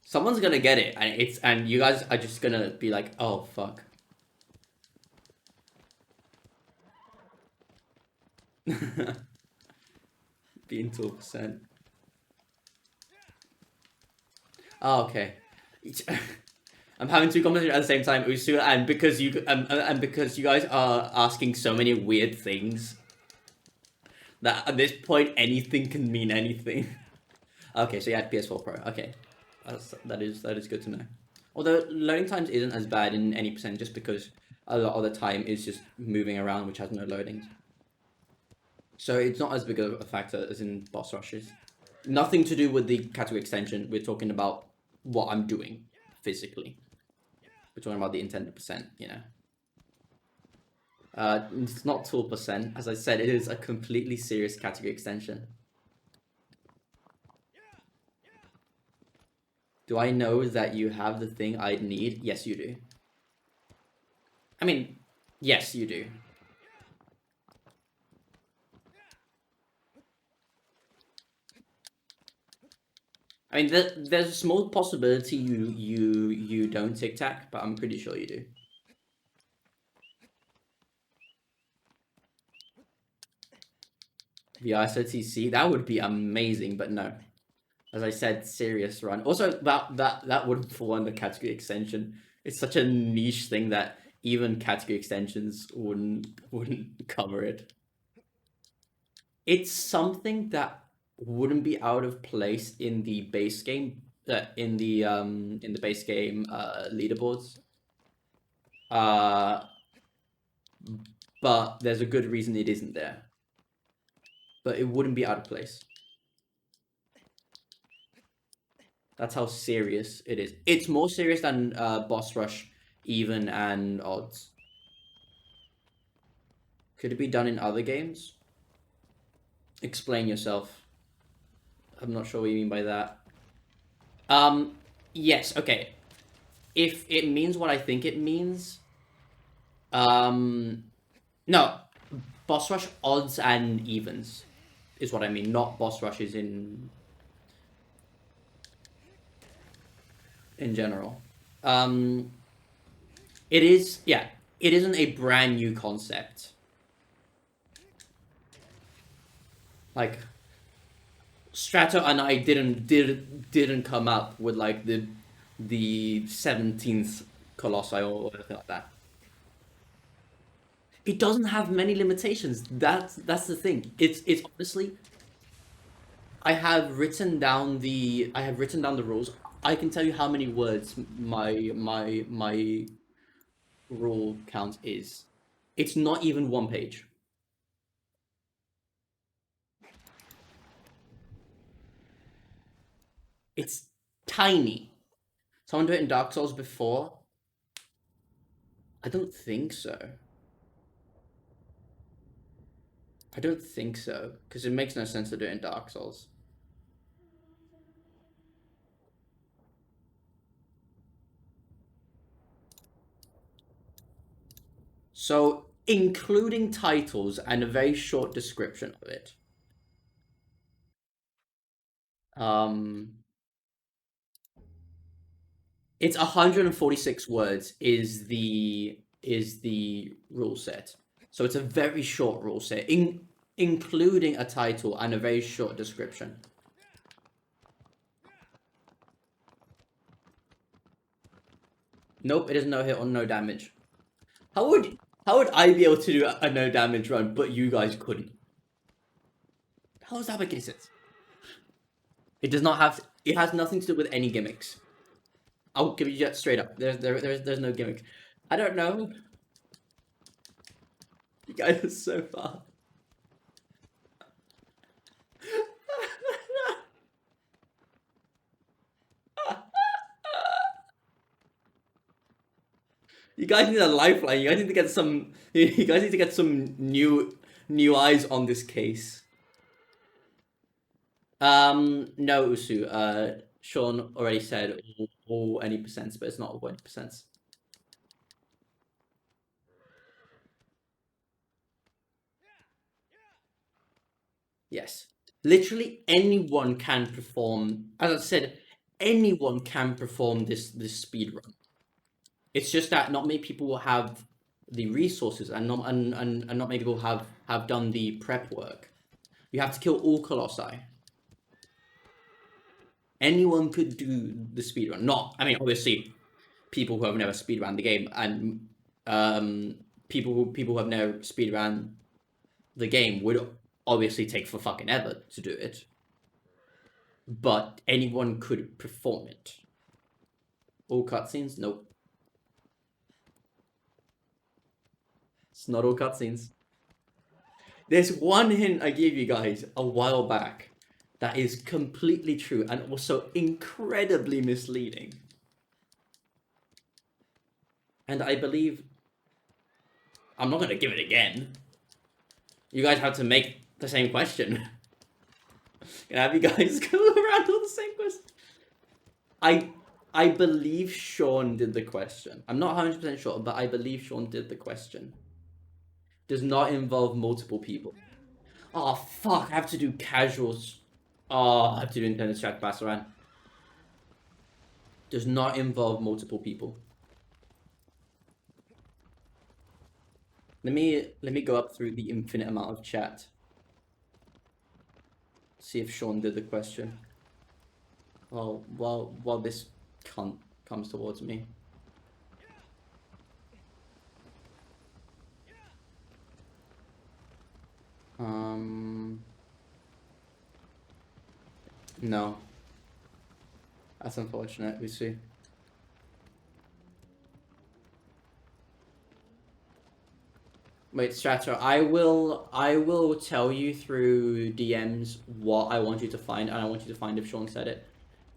Speaker 1: Someone's gonna get it, and you guys are just gonna be like, oh fuck. Being 2%. Oh, okay. I'm having two conversations at the same time, Usu, and because you guys are asking so many weird things that at this point anything can mean anything. Okay, so you had PS4 Pro. Okay, that is good to know. Although loading times isn't as bad in any percent, just because a lot of the time is just moving around, which has no loadings. So it's not as big of a factor as in boss rushes. Nothing to do with the category extension. We're talking about what I'm doing physically. We're talking about the intended percent, you know. It's not 12%. As I said, it is a completely serious category extension. Do I know that you have the thing I'd need? Yes, you do. I mean, yes, you do. I mean, there's a small possibility you don't Tic Tac, but I'm pretty sure you do. VRSOTC, that would be amazing, but no. As I said, serious run. Also, that wouldn't fall under category extension. It's such a niche thing that even category extensions wouldn't cover it. It's something that wouldn't be out of place in the base game, in the base game leaderboards. Uh, but there's a good reason it isn't there. But it wouldn't be out of place. That's how serious it is. It's more serious than boss rush, even and odds. Could it be done in other games? Explain yourself. I'm not sure what you mean by that. Yes, okay. If it means what I think it means, no, boss rush odds and evens is what I mean, not boss rushes in general. It is, yeah, it isn't a brand new concept. Like, Strato and I didn't come up with like the 17th Colossi or anything like that. It doesn't have many limitations. That's the thing. It's honestly, I have written down the rules. I can tell you how many words my rule count is. It's not even one page. It's tiny. Someone do it in Dark Souls before? I don't think so. I don't think so, because it makes no sense to do it in Dark Souls. So, including titles and a very short description of it. Um, it's 146 words is the rule set. So it's a very short rule set, including a title and a very short description. Nope, it is no hit or no damage. How would how would I be able to do a no damage run, but you guys couldn't? How does that make any sense? It does not have. It has nothing to do with any gimmicks. I'll give you that straight up. There's no gimmicks. I don't know. You guys are so far. You guys need a lifeline. You guys need to get some. You guys need to get some new eyes on this case. No, Usu. Sean already said all any percents, but it's not all any percents. Yes. Literally anyone can perform. As I said, anyone can perform this speed run. It's just that not many people will have the resources, and not many people have done the prep work. You have to kill all Colossi. Anyone could do the speed run. Not, I mean, obviously, people who have never speed run the game, and people who have never speed run the game would obviously take for fucking ever to do it. But anyone could perform it. All cutscenes? Nope. It's not all cutscenes. There's one hint I gave you guys a while back that is completely true and also incredibly misleading. And I believe I'm not gonna give it again. You guys have to make the same question. Can I have you guys go around on the same question? I believe Sean did the question. I'm not 100% sure, but I believe Sean did the question. Does not involve multiple people. Oh fuck! I have to do casuals. Oh, I have to do intended track pass around. Does not involve multiple people. Let me go up through the infinite amount of chat. See if Sean did the question. While this cunt comes towards me. No. That's unfortunate. We see. Wait, Strato, I will tell you through DMs what I want you to find, and I want you to find if Sean said it,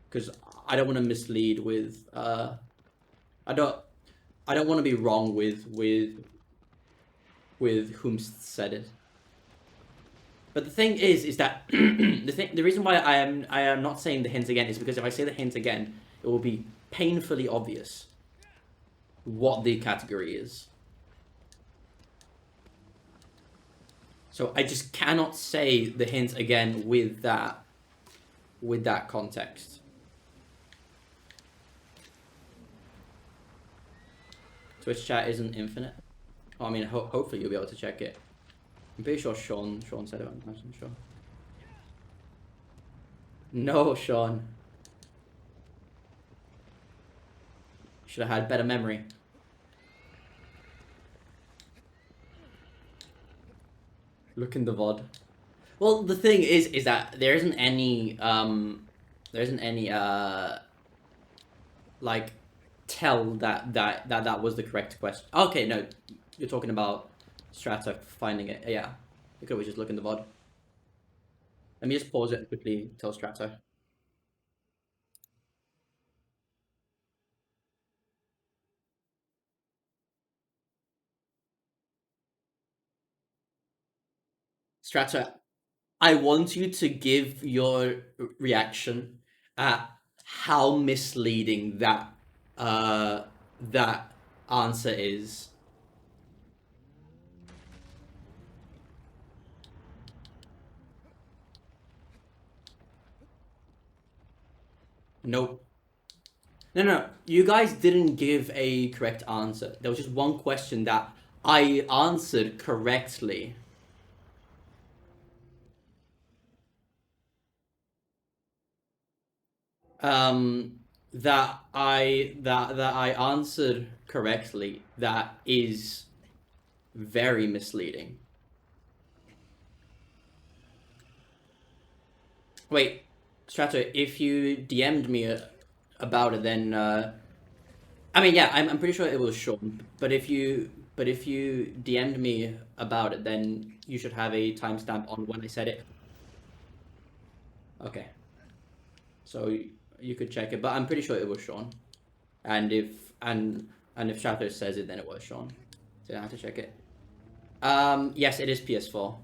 Speaker 1: because I don't want to mislead with I don't want to be wrong with whom said it. But the thing is that the reason why I am not saying the hint again is because if I say the hint again, it will be painfully obvious what the category is. So I just cannot say the hint again with that context. Twitch chat isn't infinite. Oh, I mean, hopefully you'll be able to check it. I'm pretty sure Sean said it. I'm not sure. No, Sean. Should have had better memory. Look in the VOD. Well, the thing is that there isn't any like tell that was the correct question. Okay, no, you're talking about Strata finding it. Yeah, you could always just look in the VOD. Let me just pause it and quickly tell Strata. Strato, I want you to give your reaction at how misleading uh that answer is. Nope. No, no, you guys didn't give a correct answer. There was just one question that I answered correctly. Um, that I answered correctly. That is very misleading. Wait, Strato, if you DM'd me about it, then I mean, yeah, I'm pretty sure it was Sean. But if you DM'd me about it, then you should have a timestamp on when I said it. Okay, so you could check it, but I'm pretty sure it was Sean. And if Strato says it, then it was Sean. So I have to check it. Yes, it is PS4.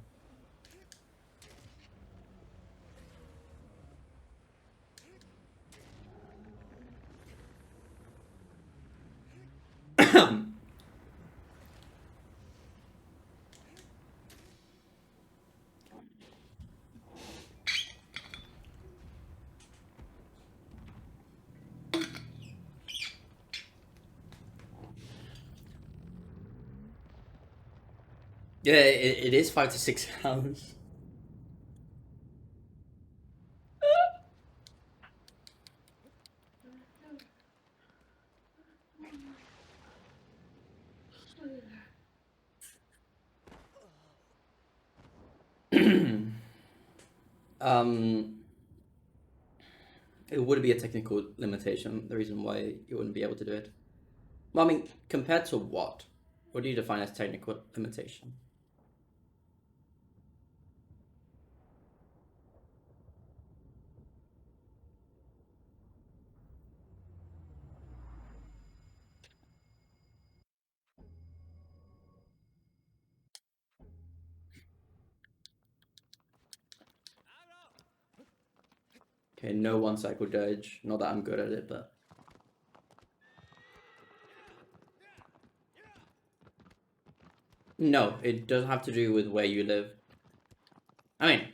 Speaker 1: Yeah, it is 5 to 6 hours. um, it would be a technical limitation. The reason why you wouldn't be able to do it. Well, I mean, compared to what? What do you define as technical limitation? Okay, no one cycle dodge. Not that I'm good at it, but no, it doesn't have to do with where you live. I mean,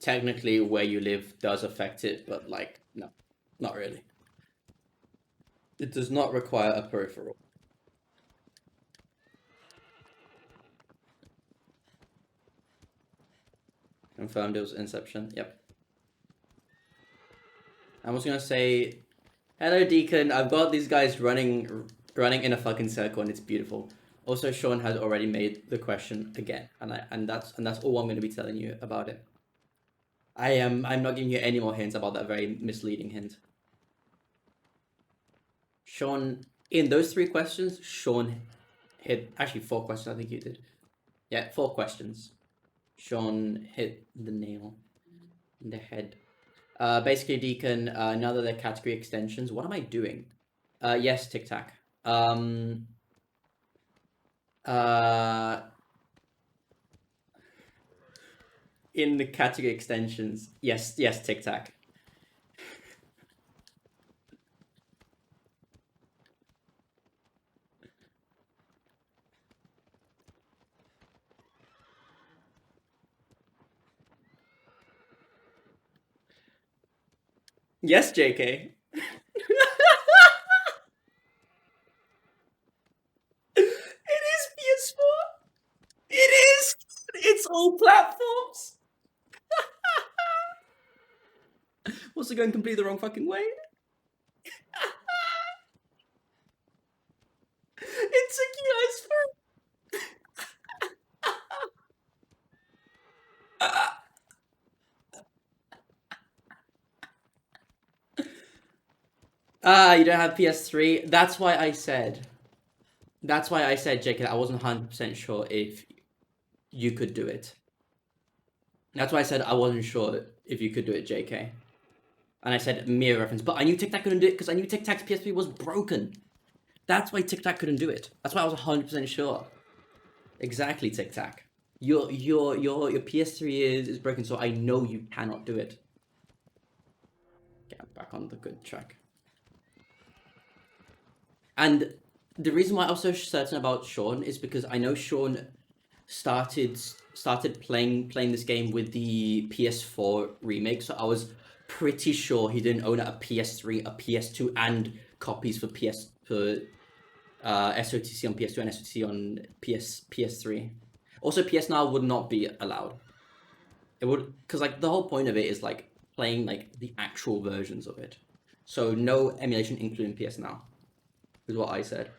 Speaker 1: technically, where you live does affect it, but like, no, not really. It does not require a peripheral. Confirmed it was Inception. Yep. I was gonna say, hello, Deacon. I've got these guys running in a fucking circle, and it's beautiful. Also, Sean has already made the question again, and that's all I'm gonna be telling you about it. I'm not giving you any more hints about that very misleading hint. Sean, in those 3 questions, Sean hit actually 4 questions. I think you did. Yeah, 4 questions. Sean hit the nail in the head. Basically, Deacon. Now that they're category extensions, what am I doing? Yes, Tic Tac. Uh, in the category extensions, yes, Tic Tac. Yes, JK. It is PS4. It is. It's all platforms. Was it going completely the wrong fucking way? It took you guys for. You don't have PS3. That's why I said. That's why I said, JK, I wasn't 100% sure if you could do it. That's why I said I wasn't sure if you could do it, JK. And I said mirror reference, but I knew Tic Tac couldn't do it because I knew Tic Tac's PSP was broken. That's why Tic Tac couldn't do it. That's why I was 100% sure. Exactly, Tic Tac. Your PS3 is broken, so I know you cannot do it. Get back on the good track. And the reason why I was so certain about Sean is because I know Sean started playing this game with the PS4 remake, so I was pretty sure he didn't own a PS3, a PS2, and copies for SOTC on PS2 and SOTC on PS3. Also, PS Now would not be allowed. It would, because like the whole point of it is like playing like the actual versions of it. So no emulation including PS Now, is what I said.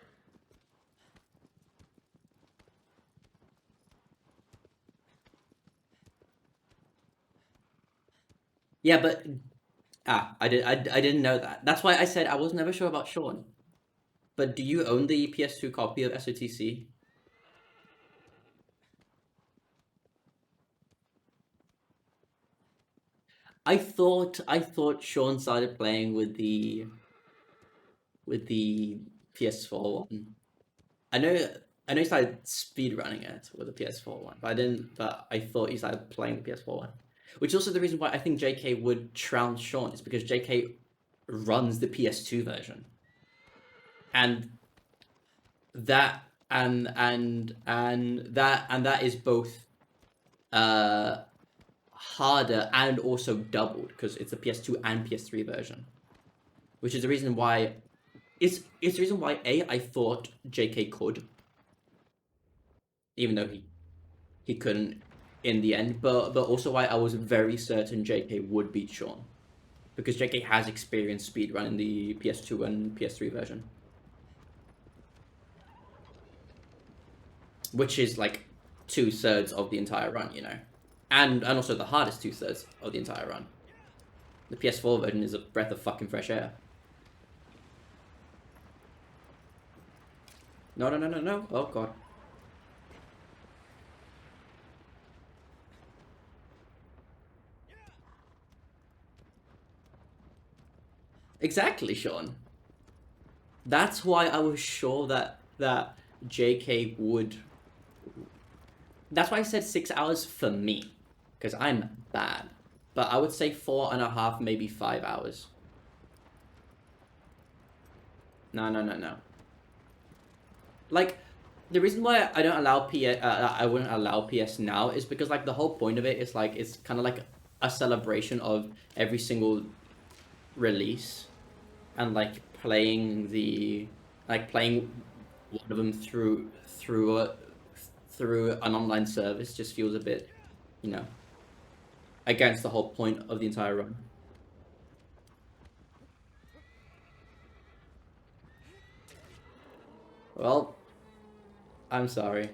Speaker 1: Yeah, but I didn't know that. That's why I said I was never sure about Sean. But do you own the PS2 copy of SOTC? I thought Sean started playing with the PS4 one. I know I know he started speedrunning it with the PS4 one, but I didn't. But I thought he started playing the PS4 one, which is also the reason why I think JK would trounce Sean is because JK runs the PS2 version, and that and that is both uh harder and also doubled because it's a PS2 and PS3 version, which is the reason why it's the reason why I thought JK could, even though he couldn't in the end, but also why I was very certain JK would beat Sean because JK has experience speedrunning the PS2 and PS3 version, which is like 2/3 of the entire run, you know, and also the hardest 2/3 of the entire run. The PS4 version is a breath of fucking fresh air. No, no, no, no, no. Oh god. Exactly, Sean. That's why I was sure that JK would. That's why I said 6 hours for me, because I'm bad. But I would say 4.5, maybe 5 hours. No, no, no, no. Like, the reason why I don't allow I wouldn't allow PS Now is because like the whole point of it is like it's kind of like a celebration of every single release, and like playing one of them through an online service just feels a bit, you know, against the whole point of the entire run. Well, I'm sorry.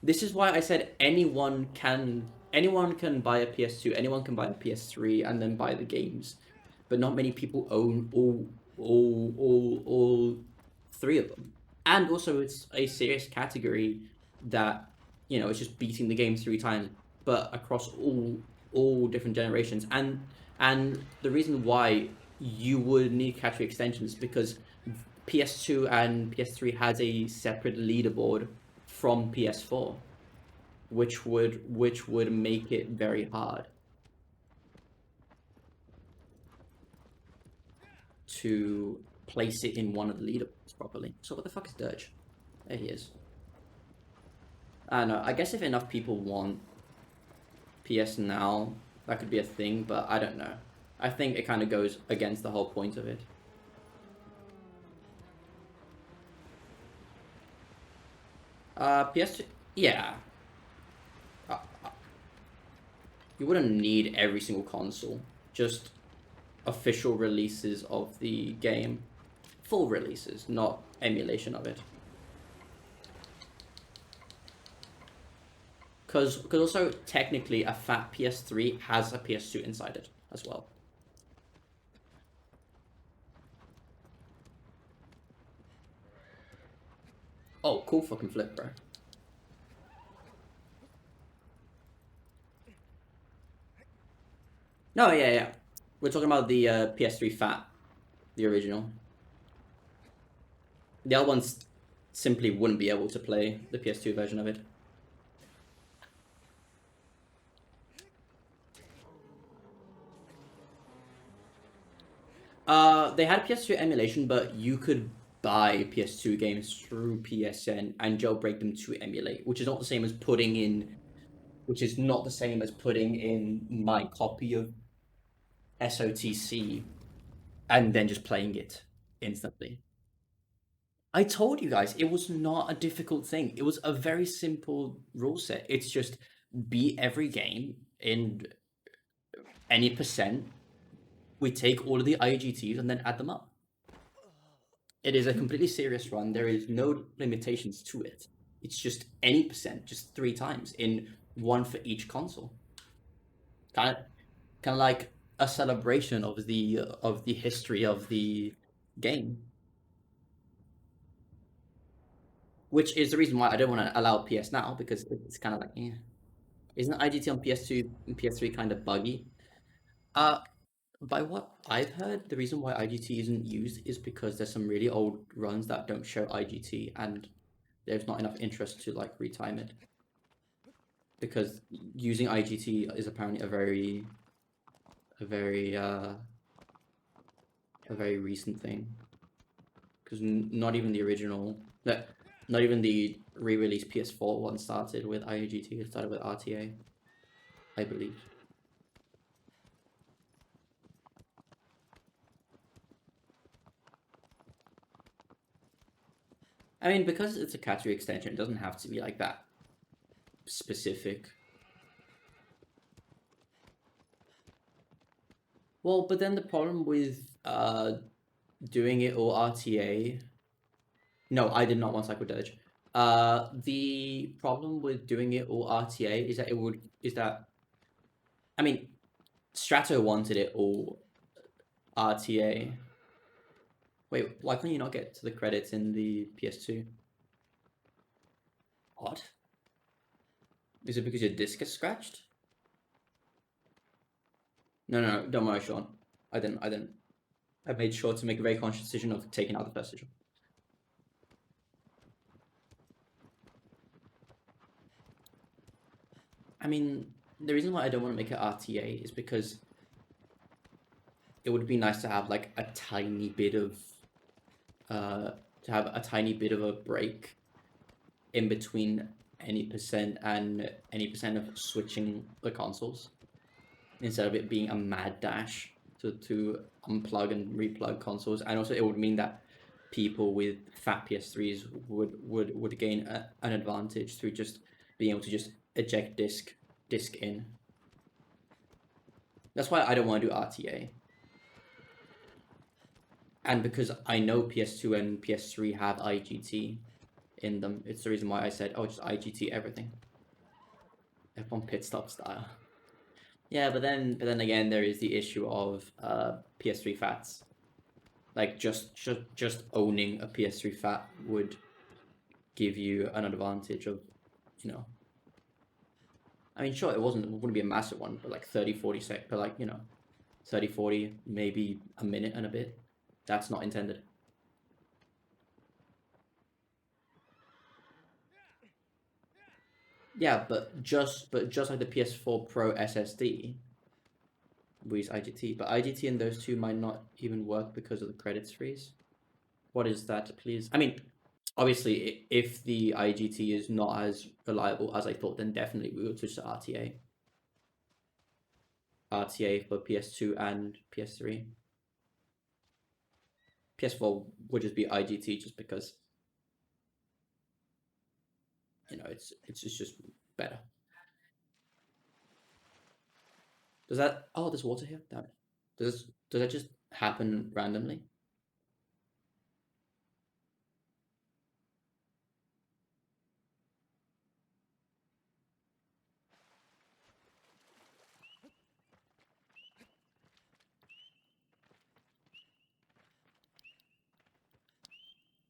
Speaker 1: This is why I said anyone can buy a PS2, anyone can buy a PS3 and then buy the games, but not many people own all three of them. And also, it's a serious category that, you know, it's just beating the game 3 times, but across all different generations. And the reason why you would need category extensions because PS2 and PS3 has a separate leaderboard from PS4, which would make it very hard to place it in one of the leaderboards properly. So what the fuck is Dirge? There he is. I don't know. I guess if enough people want PS Now, that could be a thing, but I don't know. I think it kind of goes against the whole point of it. PS2, yeah. Uh, you wouldn't need every single console. Just official releases of the game. Full releases, not emulation of it. Because also, technically, a fat PS3 has a PS2 inside it as well. Oh, cool fucking flip, bro. No, yeah, yeah. We're talking about the PS3 fat, the original. The other one's simply wouldn't be able to play the PS2 version of it. They had PS2 emulation, but you could buy PS2 games through PSN and jailbreak them to emulate, which is not the same as putting in, which is not the same as putting in my copy of SOTC and then just playing it instantly. I told you guys it was not a difficult thing. It was a very simple rule set. It's just beat every game in any percent. We take all of the IGTs and then add them up. It is a completely serious run. There is no limitations to it. It's just any percent, just 3 times in one for each console. Kind of like a celebration of the history of the game, which is the reason why I don't want to allow PS now because it's kind of like, isn't IGT on PS2 and PS3 kind of buggy? Uh, by what I've heard, the reason why IGT isn't used is because there's some really old runs that don't show IGT, and there's not enough interest to like retime it. Because using IGT is apparently a very a very recent thing. Because not even the original, not even the re-released PS4 one started with IGT. It started with RTA, I believe. I mean, because it's a category extension, it doesn't have to be like that specific. Well, but then the problem with doing it all RTA. No, I did not want Psychodirge. The problem with doing it all RTA is that I mean Strato wanted it all RTA. Wait, why can't you not get to the credits in the PS2? What? Is it because your disc is scratched? No, no, no, don't worry, Sean. I didn't. I made sure to make a very conscious decision of taking out the first sigil. I mean, the reason why I don't want to make it RTA is because it would be nice to have like a tiny bit of to have a tiny bit of a break in between any percent and any percent of switching the consoles instead of it being a mad dash to unplug and replug consoles. And also it would mean that people with fat PS3s would gain an advantage through just being able to just eject disc in. That's why I don't want to do RTA. And because I know PS2 and PS3 have IGT in them, it's the reason why I said, oh, just IGT everything. F1 pit stop style. Yeah, but then again, there is the issue of PS3 fats. Like just owning a PS3 fat would give you an advantage of, you know. I mean, sure, it wouldn't be a massive one, but like 30, 40 sec, but like, you know, 30, 40, maybe a minute and a bit. That's not intended. Yeah, but just like the PS4 Pro SSD, we use IGT, but IGT and those two might not even work because of the credits freeze. What is that, please? I mean, obviously, if the IGT is not as reliable as I thought, then definitely we would switch to RTA. RTA for PS2 and PS3. PS4 would just be IGT just because, you know, it's just better. Does that? Oh, there's water here. Damn it. Does that just happen randomly?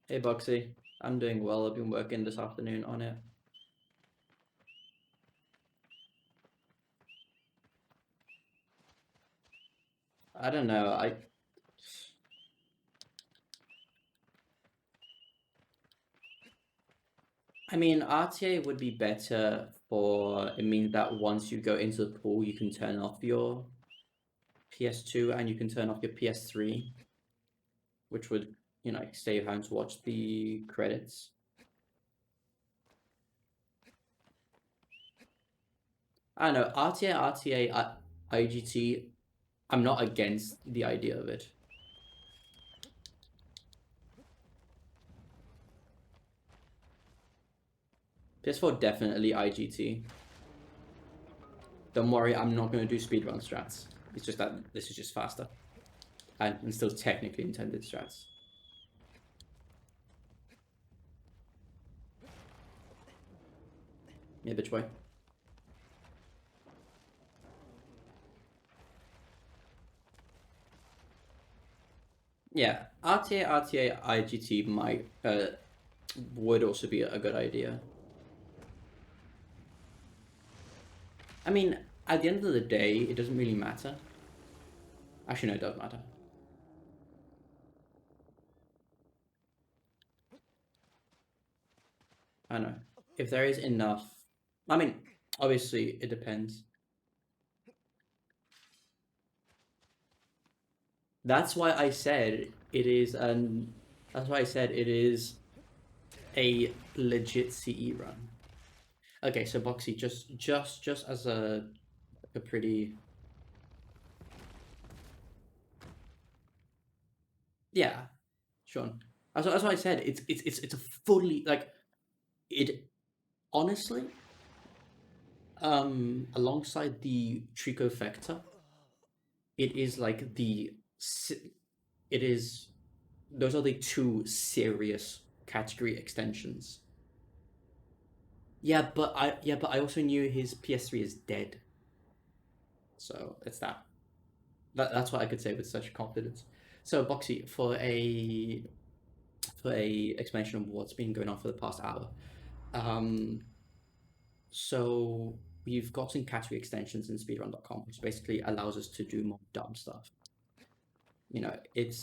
Speaker 1: Hey, Boxy. I'm doing well. I've been working this afternoon on it. I don't know. I mean, RTA would be better for, it means that once you go into the pool, you can turn off your PS2 and you can turn off your PS3, which would, you know, save having to watch the credits. I don't know, RTA, IGT, I'm not against the idea of it. PS4 definitely IGT. Don't worry, I'm not going to do speedrun strats. It's just that this is just faster. And still technically intended strats. Yeah, bitch boy. Yeah, RTA, IGT might would also be a good idea. I mean, at the end of the day, it doesn't really matter. Actually, no, it does matter. I don't know. If there is enough, I mean, obviously it depends. That's why I said it is that's why I said it is a legit CE run. Okay, so Boxy, just as a pretty, yeah, Sean. That's what I said. It's a fully like it honestly, alongside the Trichofecta, it is like it is those are the two serious category extensions. Yeah, but I also knew his PS3 is dead. So it's that's what I could say with such confidence. So Boxy, for a explanation of what's been going on for the past hour. Um, so we've gotten category extensions in speedrun.com, which basically allows us to do more dumb stuff. You know, it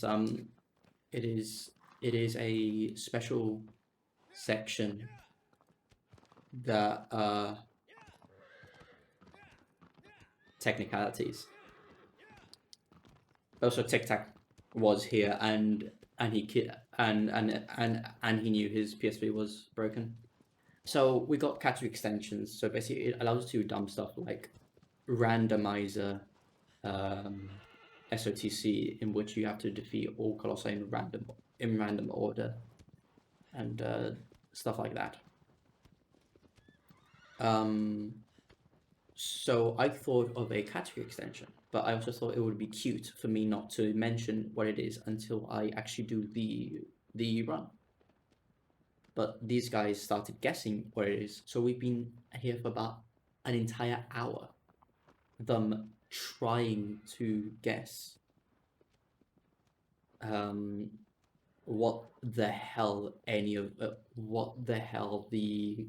Speaker 1: is it is a special section that technicalities. Also, Tic Tac was here and and he knew his PS3 was broken. So we got category extensions. So basically, it allows us to do dumb stuff like randomizer SOTC, in which you have to defeat all Colossi in random order and stuff like that. So I thought of a category extension, but I also thought it would be cute for me not to mention what it is until I actually do the run. But these guys started guessing what it is, so we've been here for about an entire hour, them trying to guess what the hell what the hell the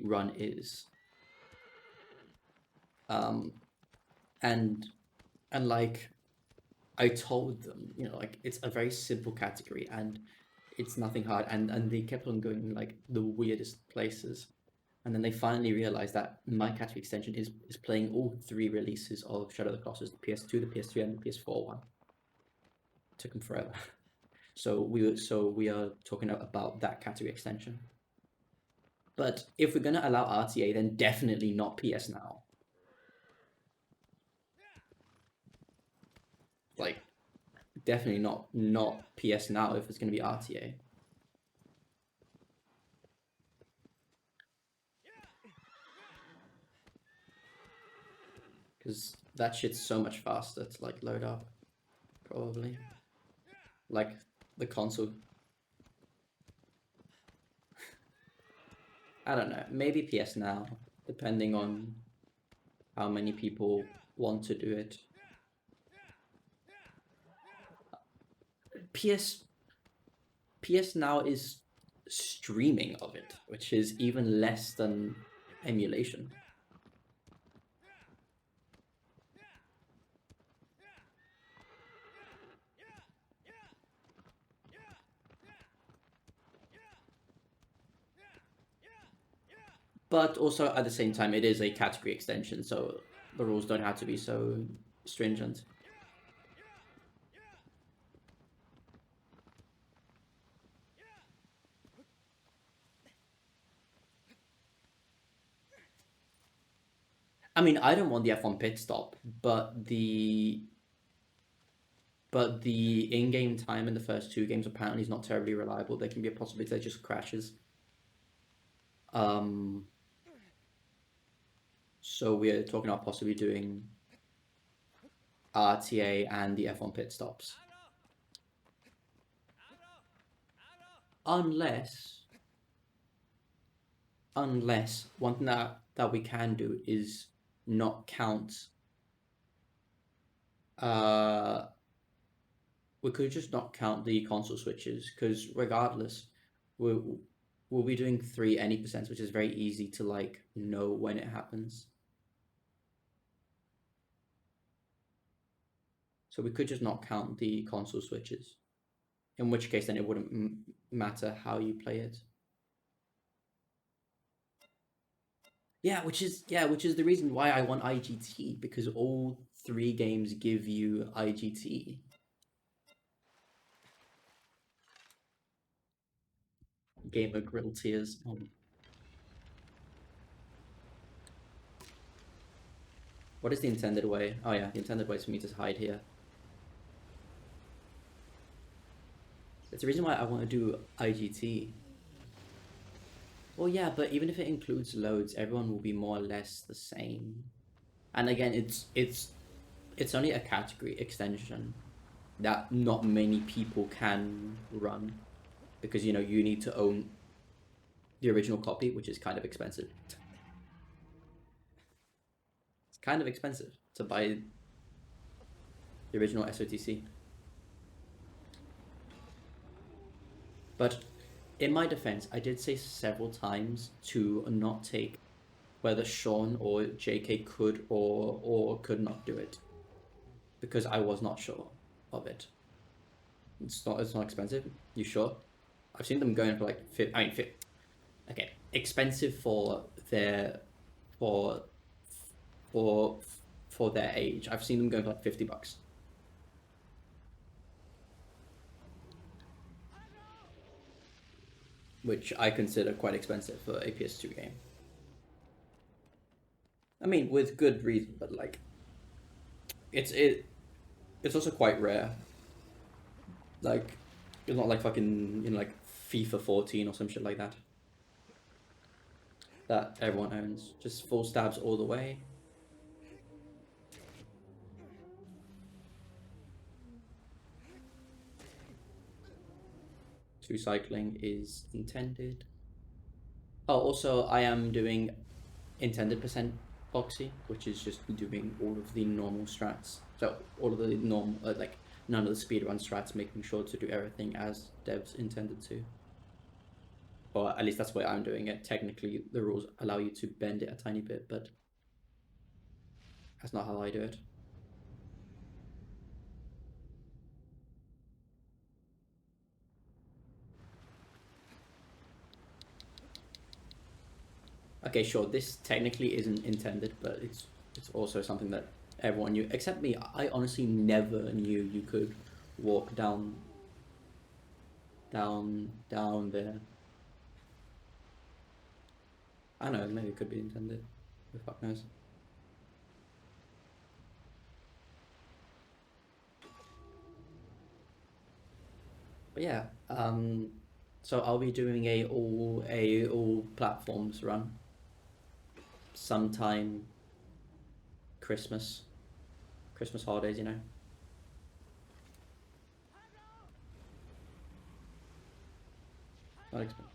Speaker 1: run is. And like I told them, you know, like it's a very simple category and it's nothing hard, and they kept on going like the weirdest places. And then they finally realized that my category extension is playing all three releases of Shadow of the Colossus, the PS2, the PS3, and the PS4 one. Took them forever. So we are talking about that category extension. But if we're gonna allow RTA, then definitely not PS Now. Like definitely not PS Now if it's gonna be RTA. Because that shit's so much faster to like load up, probably. Like the console. I don't know. Maybe PS Now, depending on how many people want to do it. PS PS Now is streaming of it, which is even less than emulation. But also at the same time, it is a category extension, so the rules don't have to be so stringent. I mean, I don't want the F1 pit stop, but the in-game time in the first two games apparently is not terribly reliable. There can be a possibility that it just crashes. So we're talking about possibly doing RTA and the F1 pit stops. Unless one thing that we can do is not count. We could just not count the console switches because regardless, we'll be doing 3 any percents, which is very easy to like know when it happens. So we could just not count the console switches, in which case then it wouldn't matter how you play it. Yeah, which is the reason why I want IGT, because all 3 games give you IGT. Gamer grill tears. What is the intended way? Oh yeah, the intended way is for me to hide here. It's the reason why I want to do IGT. Well, yeah, but even if it includes loads, everyone will be more or less the same. And again, it's only a category extension that not many people can run because you need to own the original copy, which is kind of expensive. It's kind of expensive to buy the original SOTC. But in my defense, I did say several times to not take whether Sean or JK could or could not do it because I was not sure of it. It's not expensive. You sure? I've seen them going for like okay, expensive for their for for for their age. I've seen them going for like $50, which I consider quite expensive for a PS2 game. I mean, with good reason, but like it's also quite rare. Like it's not like fucking like FIFA 14 or some shit like that everyone owns. Just full stabs all the way. Two cycling is intended. Oh, also I am doing intended percent boxy, which is just doing all of the normal strats. So all of the normal, like none of the speedrun strats, making sure to do everything as devs intended to. Or at least that's the way I'm doing it. Technically, the rules allow you to bend it a tiny bit, but that's not how I do it. Okay, sure, this technically isn't intended, but it's also something that everyone knew, except me. I honestly never knew you could walk down there. I don't know, maybe it could be intended. Who the fuck knows? But yeah, so I'll be doing a all platforms run sometime Christmas holidays, Not expect.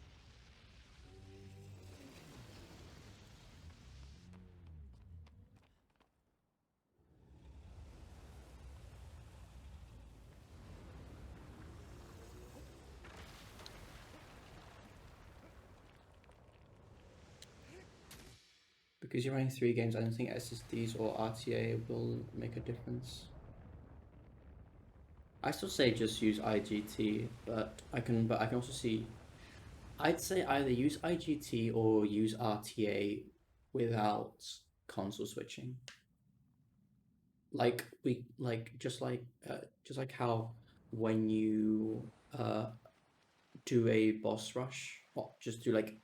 Speaker 1: Because you're running 3 games, I don't think SSDs or RTA will make a difference. I still say just use IGT, but I can also see I'd say either use IGT or use RTA without console switching. Like we like just like how when you do a boss rush or just do like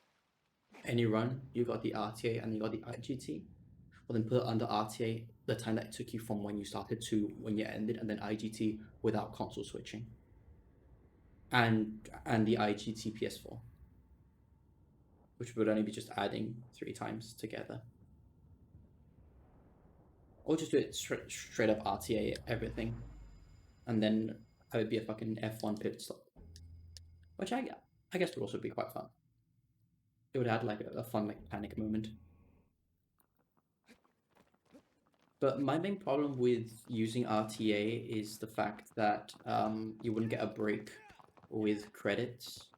Speaker 1: any run, you got the RTA and you got the IGT. Well, then put it under RTA the time that it took you from when you started to when you ended, and then IGT without console switching, and the IGT PS4, which would only be just adding 3 times together, or just do it straight up RTA everything, and then I would be a fucking F1 pit stop, which I guess would also be quite fun. It would add like a fun like panic moment. But my main problem with using RTA is the fact that you wouldn't get a break with credits.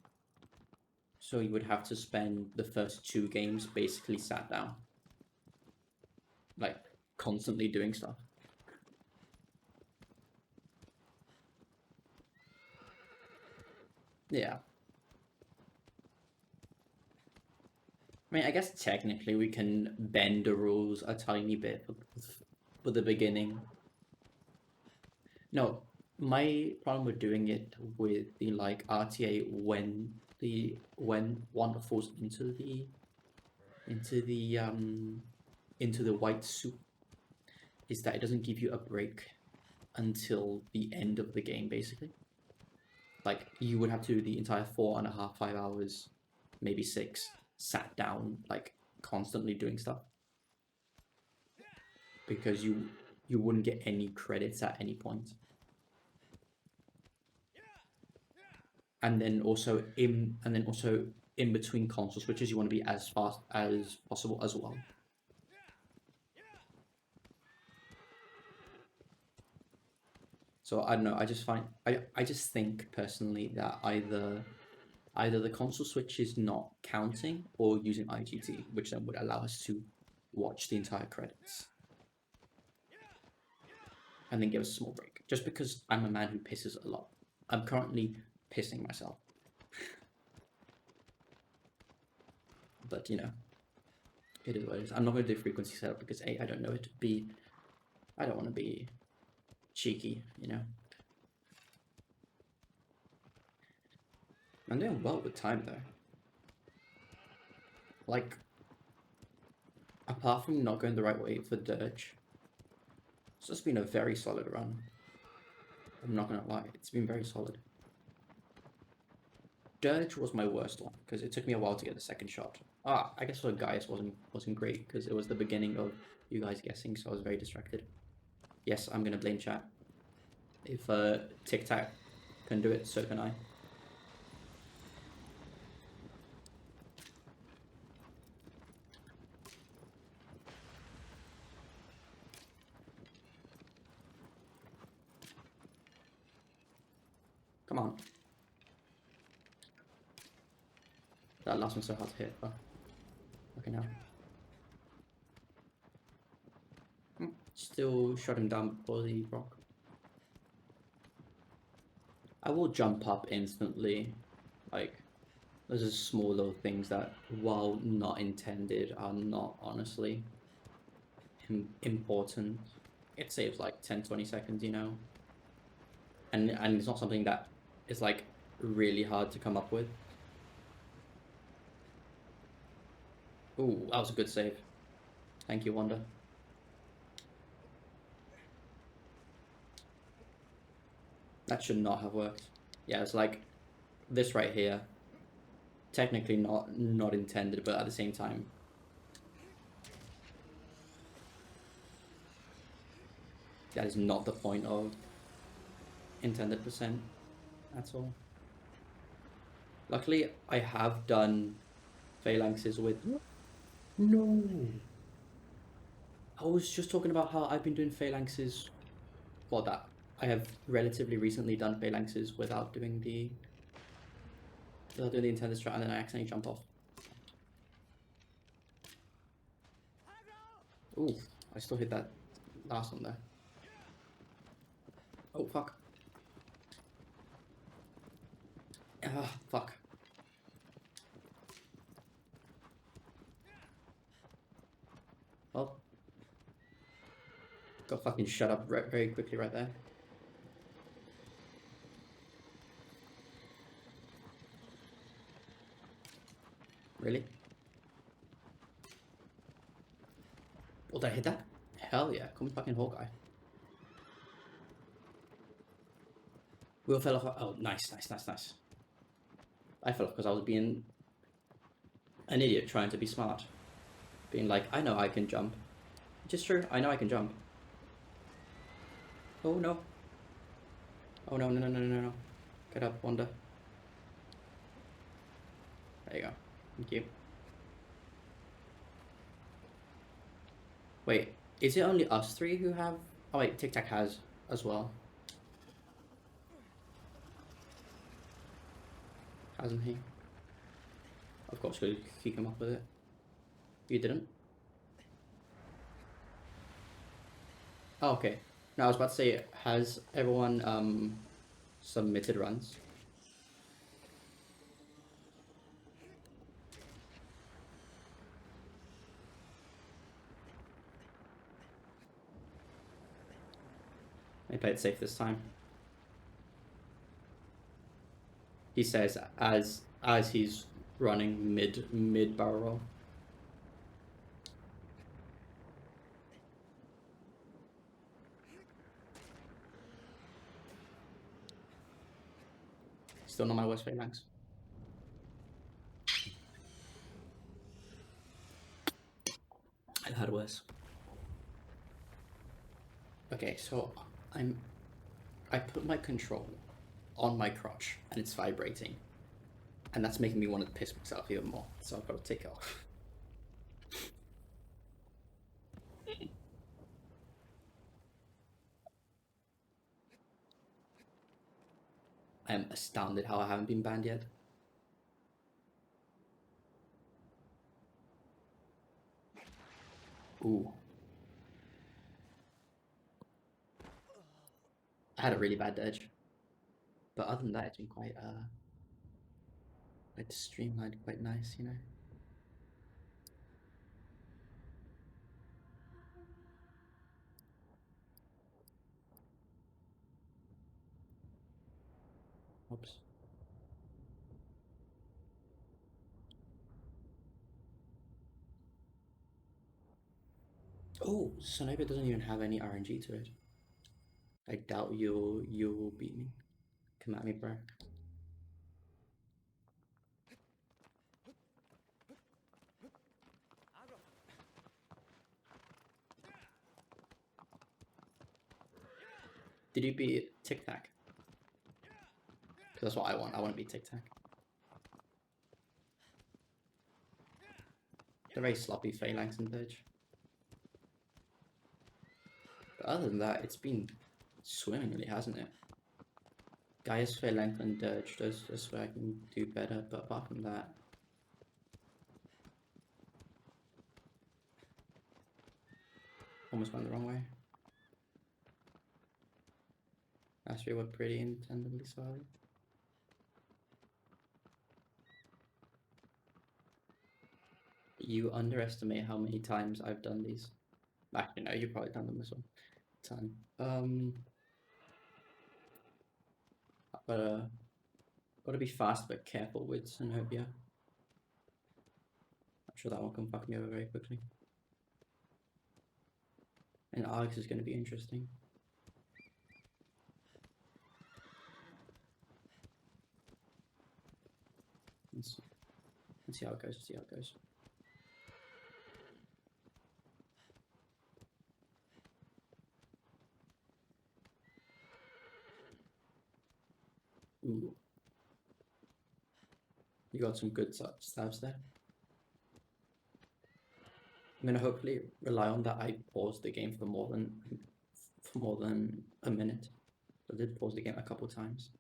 Speaker 1: So you would have to spend the first 2 games basically sat down, like constantly doing stuff. Yeah. I mean, I guess technically we can bend the rules a tiny bit for the beginning. No, my problem with doing it with the like RTA when one falls into the into the white soup is that it doesn't give you a break until the end of the game, basically. Like you would have to do the entire 4.5, 5 hours, maybe 6, sat down, like constantly doing stuff. Because you wouldn't get any credits at any point. And then also in between console switches you want to be as fast as possible as well. So I don't know, I just think personally that either the console switch is not counting or using IGT, which then would allow us to watch the entire credits. And then give us a small break. Just because I'm a man who pisses a lot. I'm currently pissing myself. But you know, it is what it is. I'm not going to do frequency setup because A, I don't know it. B, I don't want to be cheeky, you know. I'm doing well with time though. Like, apart from not going the right way for Dirge, it's just been a very solid run. I'm not gonna lie, it's been very solid. Dirge was my worst one because it took me a while to get the second shot. I guess for Gaius wasn't great because it was the beginning of you guys guessing, so I was very distracted. Yes, I'm gonna blame chat. If Tic Tac can do it, so can I. Come on. That last one's so hard to hit, but okay now. Still shot him down before the rock. I will jump up instantly. Like, those are small little things that, while not intended, are not honestly important. It saves like 10-20 seconds, you know? And it's not something that is like really hard to come up with. Ooh, that was a good save. Thank you, Wanda. That should not have worked. Yeah, it's like this right here. Technically not intended, but at the same time. That is not the point of intended percent at all. Luckily, I have done phalanxes with... No! I was just talking about how I've been doing phalanxes... Well, that I have relatively recently done phalanxes without doing the intended strat, and then I accidentally jumped off. Ooh, I still hit that last one there. Oh, fuck. Ah, fuck. Oh, got fucking shut up very quickly right there. Really? Oh, did I hit that? Hell yeah, come fucking Hawkeye. Will fell off. Oh, nice. I fell off because I was being an idiot trying to be smart. Being like, I know I can jump. Which is true, I know I can jump. Oh no. Oh no. Get up, Wanda. There you go. Thank you. Wait, is it only us three who have... Oh wait, Tic Tac has as well. Hasn't he? Of course, he came up with it. You didn't? Oh, okay. No, I was about to say, has everyone submitted runs? I played it safe this time. He says as he's running mid barrel roll. Still not my worst phalanx. I've had worse. Okay, so I put my control on my crotch and it's vibrating. And that's making me want to piss myself even more. So I've got to take it off. I am astounded how I haven't been banned yet. Ooh. I had a really bad dodge. But other than that, it's been quite streamlined, quite nice, you know. Oops. Oh, Sniper doesn't even have any RNG to it. I doubt you'll beat me. Come at me, bro. Did you beat Tic Tac? Because that's what I want. I want to beat Tic Tac. They're very sloppy phalanx and Dirge. But other than that, it's been swimmingly, hasn't it? Gaia's phalanx and Dirge, that's where I can do better, but apart from that... Almost went the wrong way. Last three were pretty intendedly solid. You underestimate how many times I've done these. Actually, no, you've probably done them as well. Ton. Gotta be fast but careful with Zenobia. I'm sure that one can fuck me over very quickly. And Alex is gonna be interesting. Let's see how it goes. See how it goes. Ooh. You got some good stabs there. I'm gonna hopefully rely on that. I paused the game for more than a minute. I did pause the game a couple times.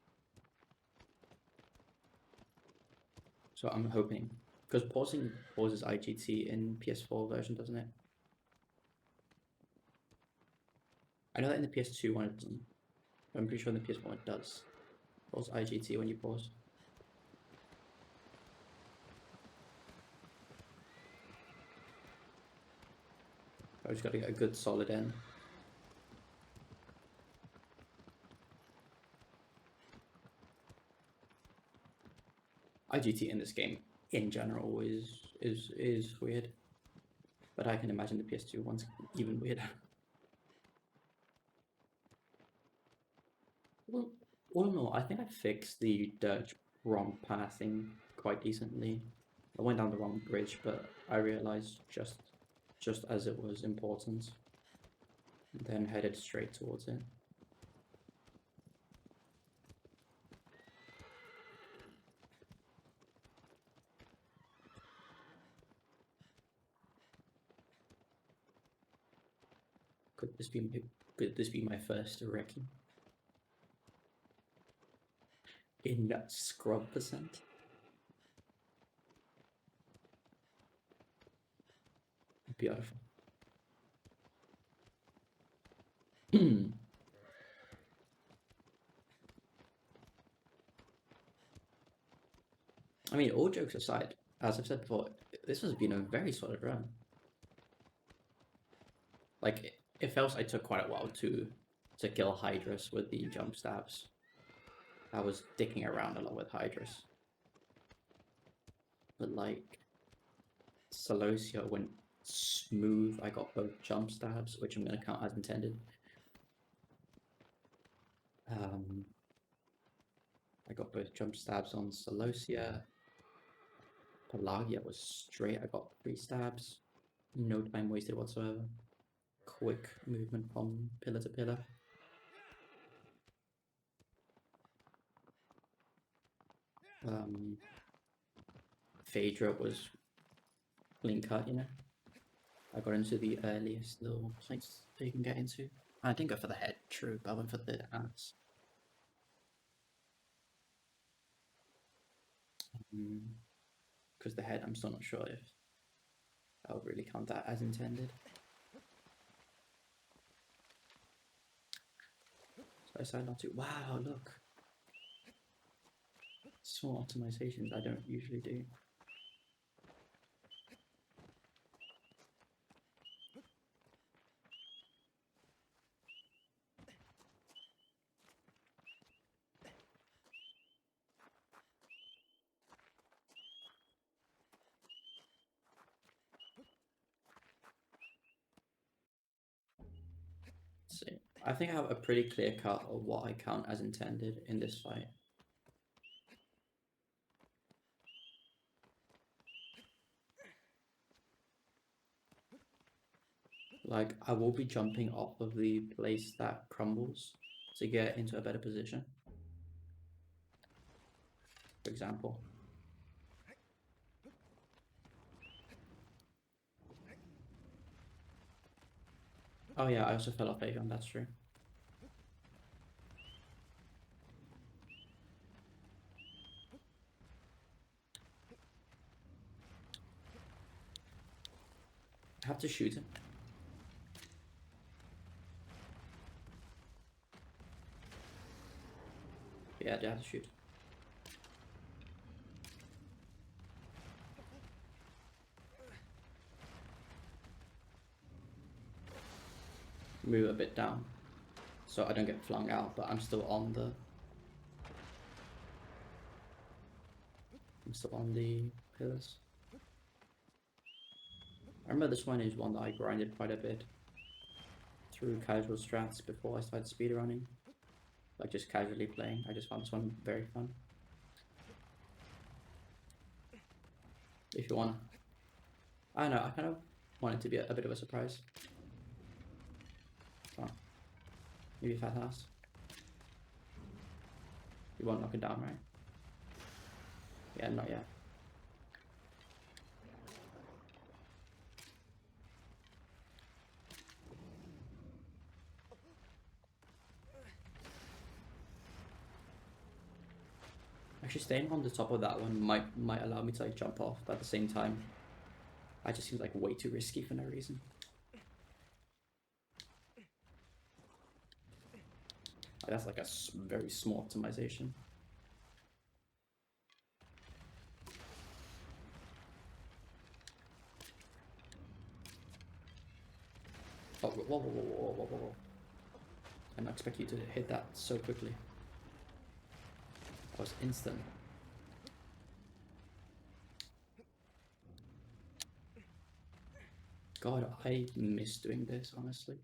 Speaker 1: So I'm hoping, because pausing pauses IGT in PS4 version, doesn't it? I know that in the PS2 one it doesn't. But I'm pretty sure in the PS1 it does. Pause IGT when you pause. I just got to get a good solid end. IGT in this game in general is weird, but I can imagine the PS2 one's even weirder. Well, no, I think I fixed the dirt wrong pathing quite decently. I went down the wrong bridge, but I realized just as it was important, and then headed straight towards it. Could this be my first recce in that scrub percent? Beautiful. I mean, all jokes aside, as I've said before, this has been a very solid run. Like, it felt I took quite a while to kill Hydrus with the jump stabs. I was dicking around a lot with Hydrus. But like, Celosia went smooth. I got both jump stabs, which I'm going to count as intended. I got both jump stabs on Celosia. Pelagia was straight. I got 3 stabs. No time wasted whatsoever. Quick movement from pillar to pillar. Phaedra was clean cut, you know. I got into the earliest little place that you can get into. I didn't go for the head, true, but I went for the ass. Because the head, I'm still not sure if I would really count that as intended. So I decided not to. Wow, look. Small optimizations I don't usually do. Let's see. I think I have a pretty clear cut of what I count as intended in this fight. Like, I will be jumping off of the place that crumbles to get into a better position. For example. Oh yeah, I also fell off Aegon, that's true. I have to shoot him. Yeah, I have to shoot. Move a bit down so I don't get flung out, but I'm still on the pillars. I remember this one is one that I grinded quite a bit through casual strats before I started speedrunning. Like just casually playing. I just found this one very fun. If you wanna. I don't know, I kind of want it to be a bit of a surprise. Oh. Maybe fat ass. You won't knock it down, right? Yeah, not yet. Actually, staying on the top of that one might allow me to like jump off, but at the same time, it just seems like way too risky for no reason. That's like a very small optimization. Oh, whoa, whoa, whoa, whoa, whoa, whoa, whoa. I didn't expect you to hit that so quickly. That was instant. God, I miss doing this, honestly.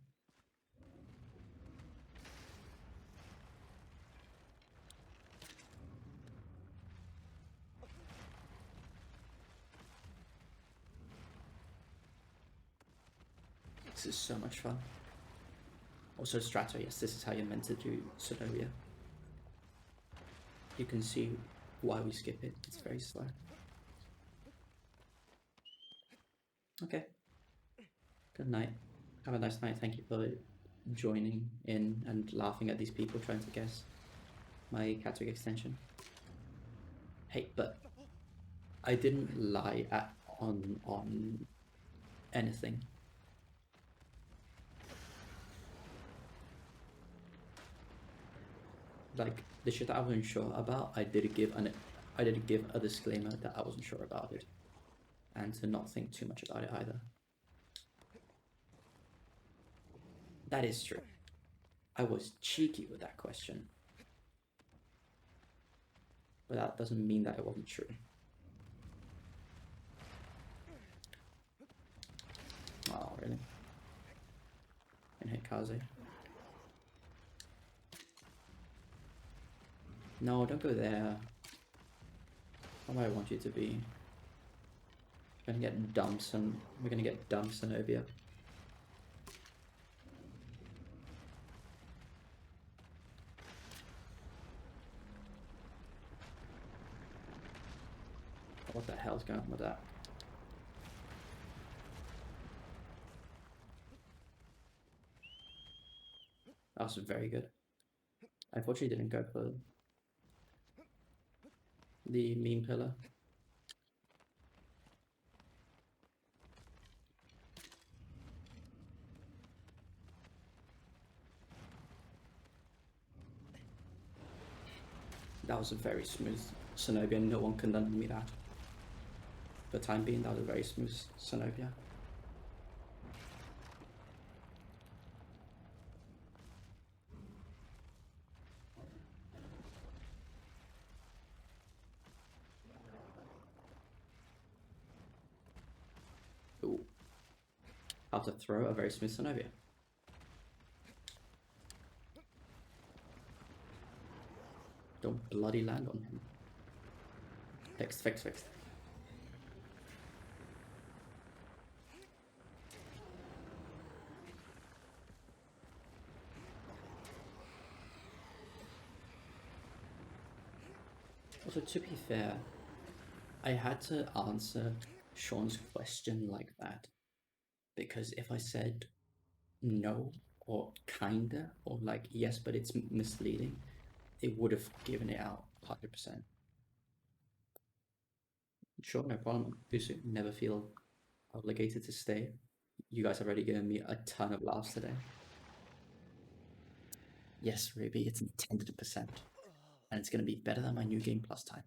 Speaker 1: This is so much fun. Also, Strato, yes, this is how you're meant to do Sonovia. You can see why we skip it. It's very slow. Okay. Good night. Have a nice night. Thank you for joining in and laughing at these people trying to guess my Catwick extension. Hey, but I didn't lie on anything. Like the shit that I wasn't sure about, I did give a disclaimer that I wasn't sure about it, and to not think too much about it either. That is true. I was cheeky with that question, but that doesn't mean that it wasn't true. Oh, really? And hit Kaze. No, don't go there. Not where I want you to be. We're gonna get dumps and we're gonna get dumps and Ovia. What the hell's going on with that? That was very good. I unfortunately didn't go for the meme pillar. That was a very smooth Zenobia. No one can undo me that. For the time being, that was a very smooth Zenobia. Ooh. How to throw a very smooth Zenobia. Don't bloody land on him. Fixed, fixed, fixed. Also, to be fair, I had to answer Sean's question like that because if I said no or kinda or like yes but it's misleading, it would have given it out 100%. Sure, no problem. Busu, never feel obligated to stay. You guys have already given me a ton of laughs today. Yes, Ruby, it's intended percent. And it's going to be better than my new game plus time.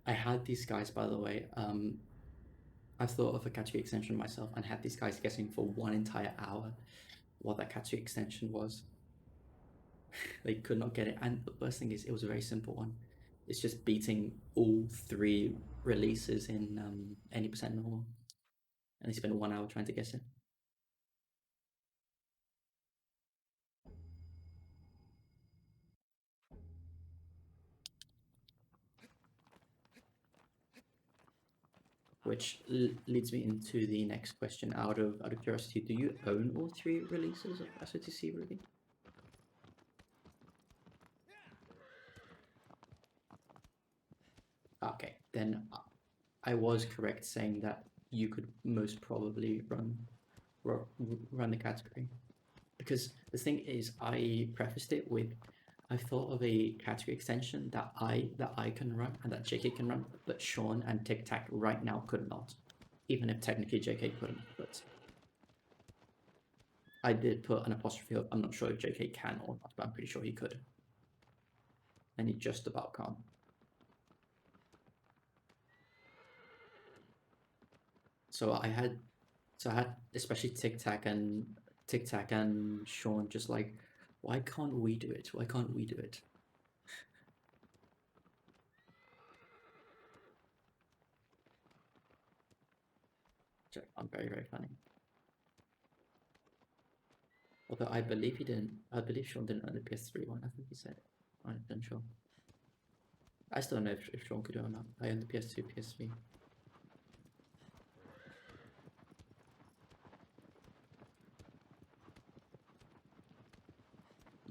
Speaker 1: I had these guys, by the way. I've thought of a Katsuki extension myself and had these guys guessing for 1 entire hour what that Katsuki extension was. They could not get it. And the worst thing is, it was a very simple one. It's just beating all 3 releases in any percent normal. And they spent 1 hour trying to guess it. Which leads me into the next question. Out of curiosity, do you own all 3 releases of SOTC, Ruby? Okay, then I was correct saying that you could most probably run the category, because the thing is, I prefaced it with I thought of a category extension that I can run and that JK can run, but Sean and Tic Tac right now could not, even if technically JK couldn't. But I did put an apostrophe of I'm not sure if JK can or not, but I'm pretty sure he could, and he just about can't. So I had especially Tic Tac and Sean just like, why can't we do it? Why can't we do it? Which I found very, very funny. Although I believe he didn't. I believe Sean didn't own the PS3 one. I think he said. I'm not sure. I still don't know if Sean could do it or not. I own the PS2, PS3.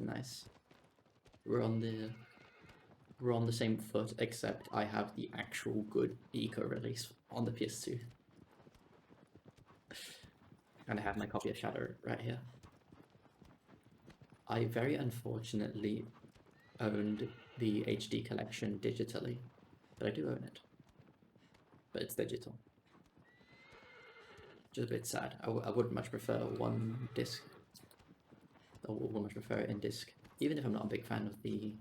Speaker 1: Nice. We're on the same foot, except I have the actual good eco release on the PS2. And I have my copy of Shadow right here. I very unfortunately owned the HD collection digitally, but I do own it. But it's digital. Just a bit sad. I would much prefer one disc. I would much prefer it in disc, even if I'm not a big fan of the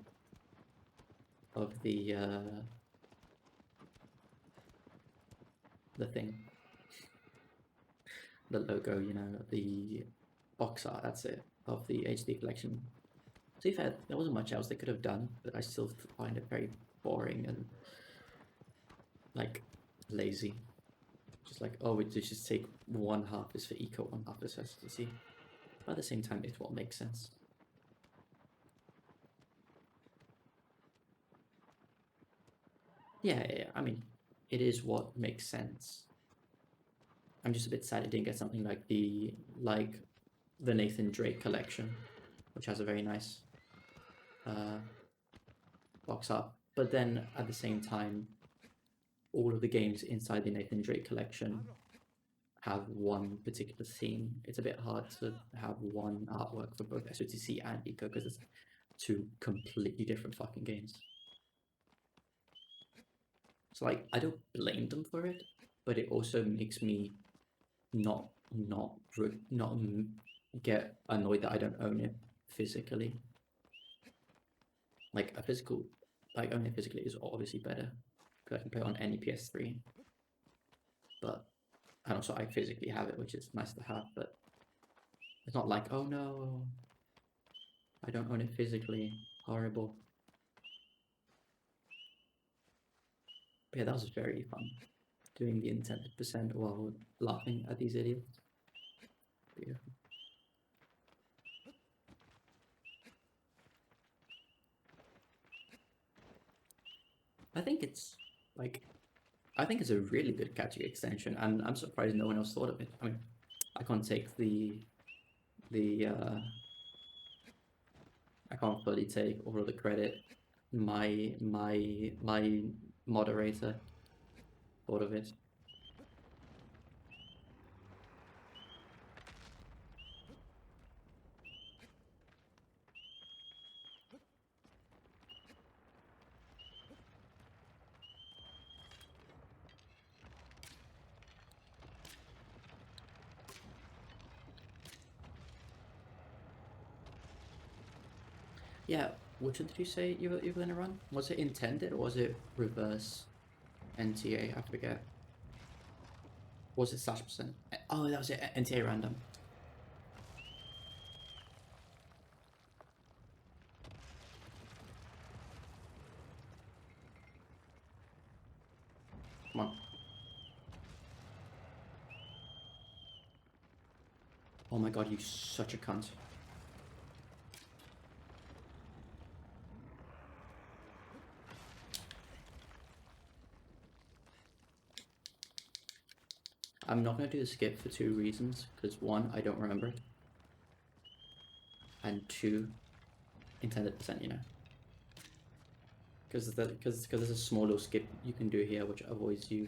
Speaker 1: thing, the logo, you know, the box art. That's it, of the HD collection. To be fair, there wasn't much else they could have done, but I still find it very boring and like lazy. Just like, oh, we just take one half is for eco, one half is for STC. But at the same time, it will make sense. Yeah, I mean, it is what makes sense. I'm just a bit sad it didn't get something like the Nathan Drake collection, which has a very nice box art. But then at the same time, all of the games inside the Nathan Drake collection have one particular theme. It's a bit hard to have one artwork for both SOTC and Eco because it's two completely different fucking games. So like, I don't blame them for it, but it also makes me not get annoyed that I don't own it physically. Like a physical, like owning it physically is obviously better because I can play it on any PS3. But and also I physically have it, which is nice to have. But it's not like, oh no, I don't own it physically. Horrible. But yeah, that was very fun. Doing the intended percent while laughing at these idiots. Beautiful. I think it's like I think it's a really good catchy extension, and I'm surprised no one else thought of it. I mean, I can't take the I can't fully take all of the credit. My moderator thought of it. Yeah, which one did you say you were gonna run? Was it intended or was it reverse NTA? I forget. Was it /%? Oh, that was it. NTA random. Come on. Oh my god, you such a cunt. I'm not gonna do the skip for two reasons. Because one, I don't remember it. And two, intended percent, you know. Because there's a small little skip you can do here which avoids you.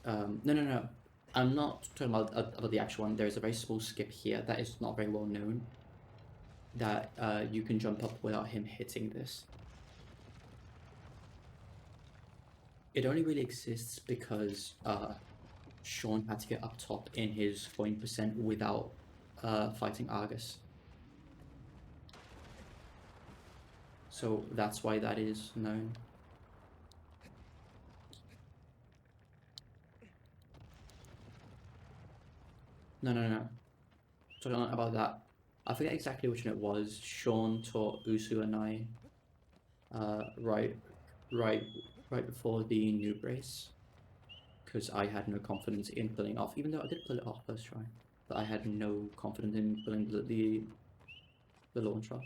Speaker 1: No. I'm not talking about the actual one. There's a very small skip here that is not very well known. That you can jump up without him hitting this. It only really exists because Sean had to get up top in his coin percent without fighting Argus. So that's why that is known. No. Talking about that. I forget exactly which one it was. Sean taught Usu and I right, right, right before the noob race, because I had no confidence in pulling off, even though I did pull it off first try, but I had no confidence in pulling the launch off.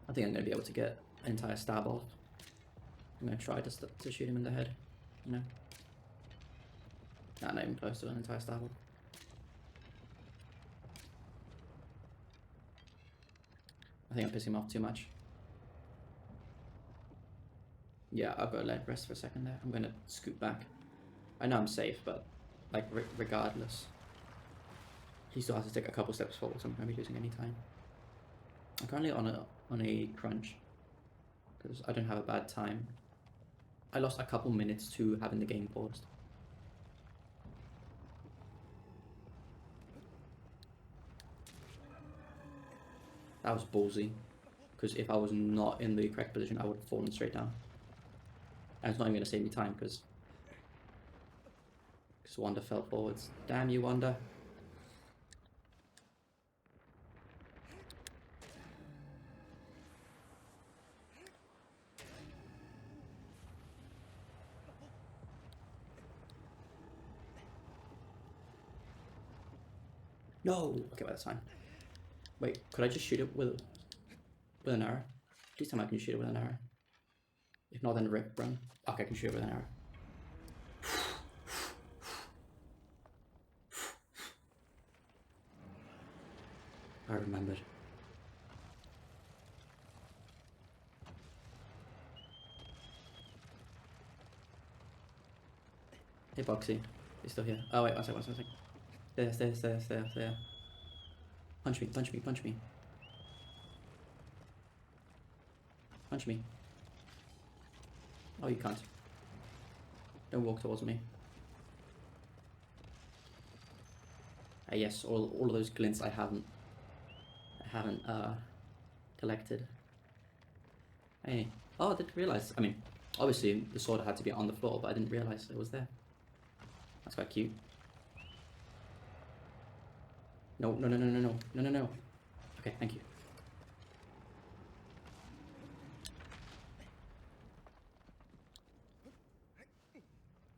Speaker 1: I think I'm gonna be able to get an entire stab off. I'm gonna try to shoot him in the head, you know. Not even close to an entire stab off. I think I'm pissing him off too much. Yeah, I've got to let it rest for a second there. I'm gonna scoot back. I know I'm safe, but like regardless, he still has to take a couple steps forward, so I'm gonna be losing any time. I'm currently on a crunch because I don't have a bad time. I lost a couple minutes to having the game paused. That was ballsy, because if I was not in the correct position, I would have fallen straight down. And it's not even going to save me time, because Wanda fell forwards. Damn you, Wanda. No! Okay, well, that's fine. Wait, could I just shoot it with an arrow? Please tell me I can shoot it with an arrow. If not, then rip, run. Okay, I can shoot it with an arrow. I remembered. Hey, Boxy. He's still here. Oh, wait, one second. There. Punch me. Punch me. Oh, you can't. Don't walk towards me. Yes, all of those glints I haven't collected. Hey. Oh, I didn't realize. I mean, obviously the sword had to be on the floor, but I didn't realize it was there. That's quite cute. No. Okay, thank you.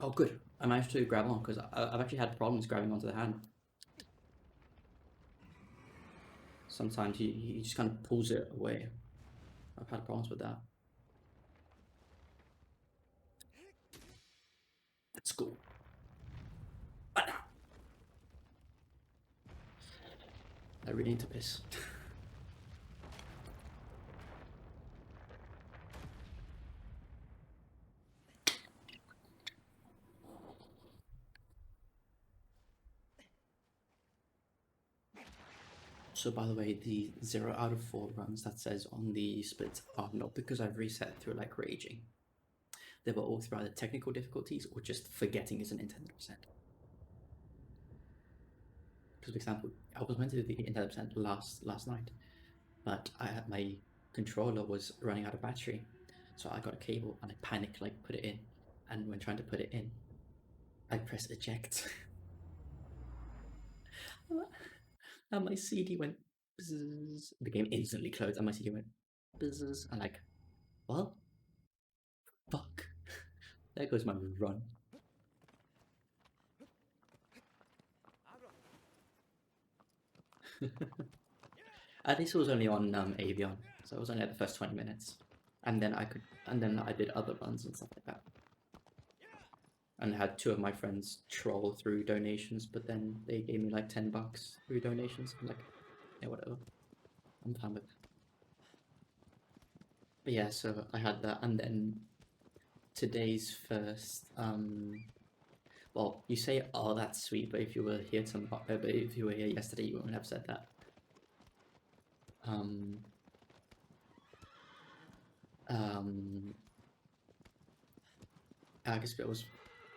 Speaker 1: Oh, good. I managed to grab on, because I've actually had problems grabbing onto the hand. Sometimes he just kind of pulls it away. I've had problems with that. That's cool. I really need to piss. So by the way, the 0 out of 4 runs that says on the splits are not because I've reset through like raging. They were all through either technical difficulties or just forgetting isn't intended percent. Because, for example, I was meant to do the intended percent last night, but my controller was running out of battery, so I got a cable and I panicked, like put it in, and when trying to put it in, I pressed eject, and my CD went bzzz. The game instantly closed, and my CD went bzzz. I'm like, well, fuck. There goes my run. At least it was only on Avion, so it was only at the first 20 minutes, and then I did other runs and stuff like that, and had 2 of my friends troll through donations, but then they gave me like $10 through donations. I'm like, yeah, whatever, I'm fine with it. But yeah, so I had that, and then today's first. Well, you say, "Oh, that's sweet," but if you were here but if you were here yesterday, you wouldn't have said that. I guess it was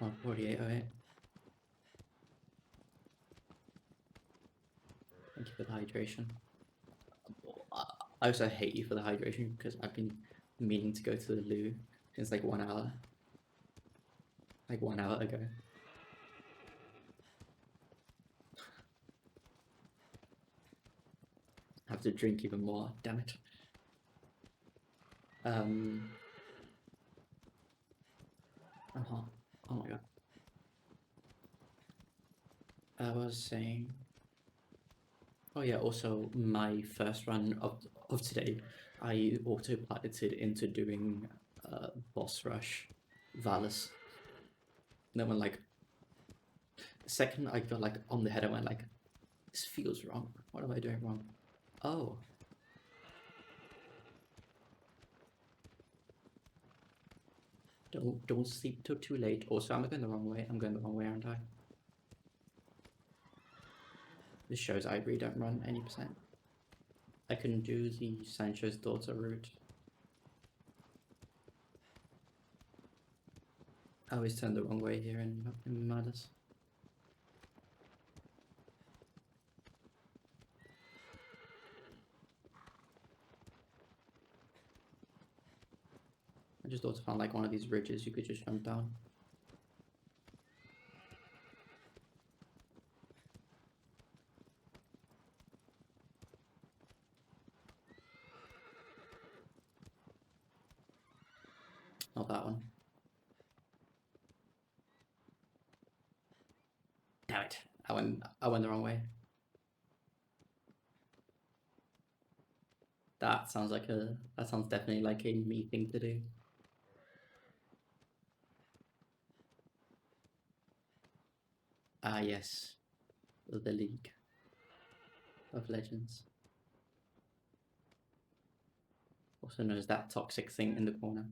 Speaker 1: 148.08. Thank you for the hydration. I also hate you for the hydration, because I've been meaning to go to the loo since like 1 hour. like 1 hour ago. I have to drink even more. Damn it. Oh, oh my god. I was saying. Oh yeah. Also, my first run of today, I autopiloted into doing boss rush, Valus. And then when like the second I got like on the head, I went like, this feels wrong. What am I doing wrong? Oh. Don't sleep till too late. Also, I'm going the wrong way. I'm going the wrong way, aren't I? This shows I really don't run any percent. I can do the Sancho's daughter route. I always turn the wrong way here in Madness. I just thought to find like one of these ridges you could just jump down. Not that one. Damn it! I went the wrong way. That sounds definitely like a me thing to do. Ah yes, the League of Legends. Also known as that toxic thing in the corner.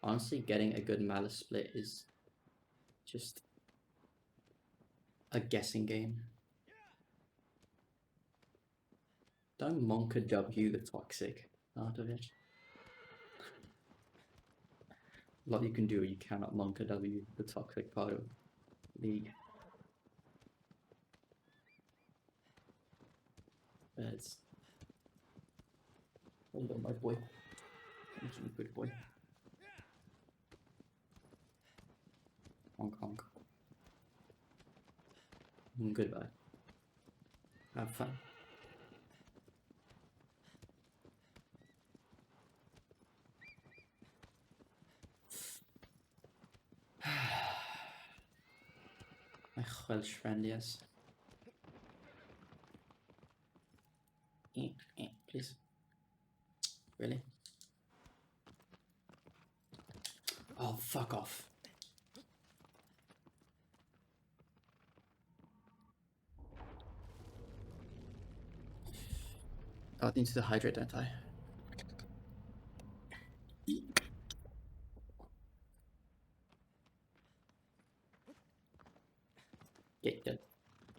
Speaker 1: Honestly, getting a good Malice split is just a guessing game. Don't Monka W the toxic out of it. A lot you can do, you cannot Monka W the toxic part of League. It's hold on, my boy. I'm a good boy. Honk honk. Goodbye. Have fun. My Welsh friend, yes. Please. Really? Oh, fuck off. Oh, I need to hydrate, don't I?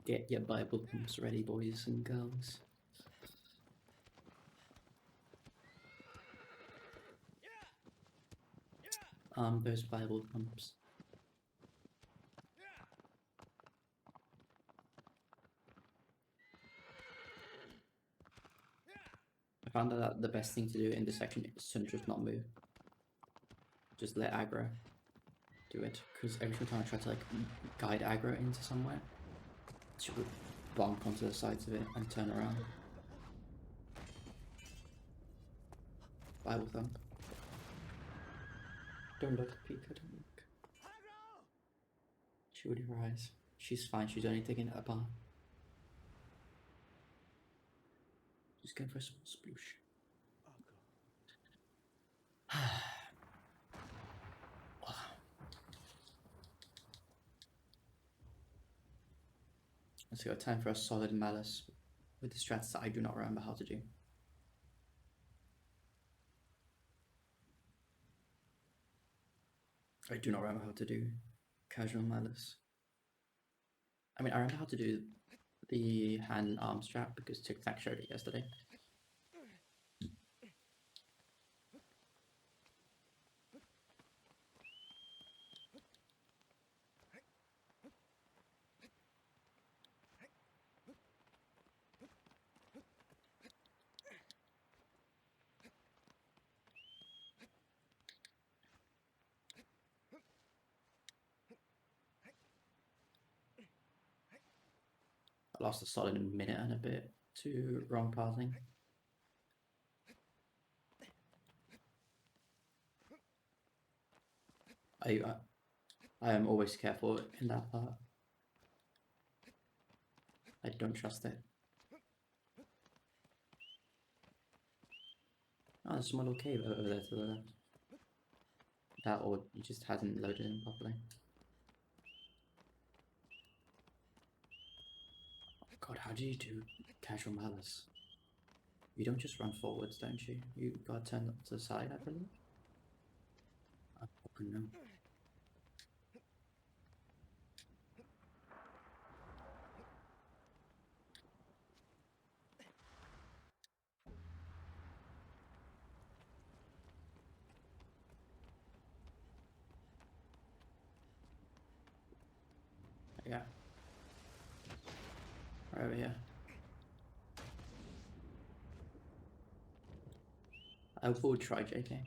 Speaker 1: Get your Bible pumps ready, boys and girls. Those Bible pumps. I found that the best thing to do in this section is to just not move. Just let aggro do it. Because every time I try to like guide aggro into somewhere, she would bonk onto the sides of it and turn around. Bible thump. Don't look, Pika, don't look. She would rise. She's fine, she's only taking a bath. Just going for a small sploosh. Let's go, time for a solid Malice with the strats that I do not remember how to do. I do not remember how to do casual Malice. I mean, I remember how to do the hand and arm strap because Tic Tac showed it yesterday. lost a solid minute and a bit to wrong pathing. I am always careful in that part. I don't trust it. Oh, there's a small little cave over there to the left. That or it just hasn't loaded in properly. Oh God, how do you do casual malice? You don't just run forwards, don't you? You gotta turn to the side, I believe. I fucking know. Yeah. Right over here. I will try, JK.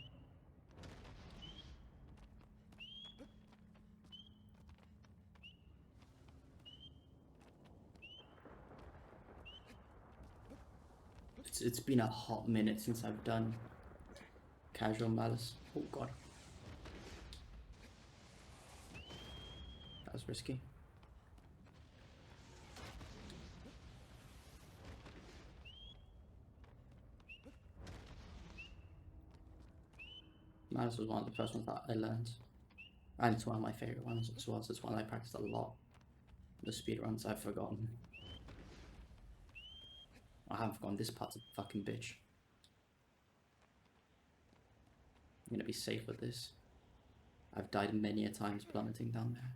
Speaker 1: It's been a hot minute since I've done casual malice. Oh God. That was risky. Malice was one of the first ones that I learned. And it's one of my favourite ones as well, so it's one I practiced a lot. The speed runs I've forgotten. I haven't forgotten this part's a fucking bitch. I'm gonna be safe with this. I've died many a times plummeting down there.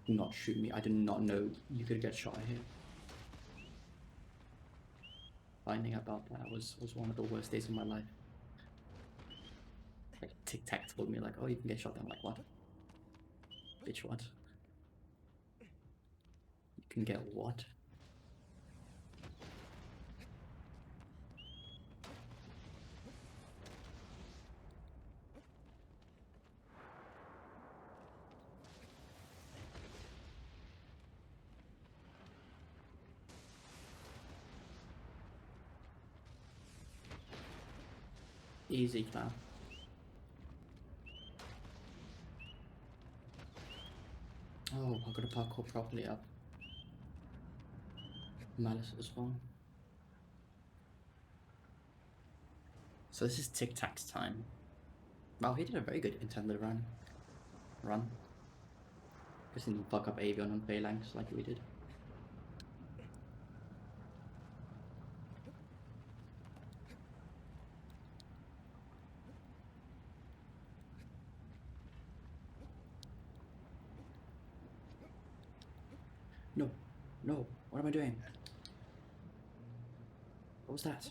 Speaker 1: Do not shoot me. I did not know you could get shot here. Finding out about that was one of the worst days of my life. Like Tic Tac told me like, oh, you can get shot. I'm like, what? Bitch, what? You can get what? Easy, fam. Oh, I gotta parkour properly up. Malice as well. So this is Tic Tac's time. Wow, he did a very good intended run. Just didn't fuck up Avion on phalanx like we did. No, no, what am I doing? What was that?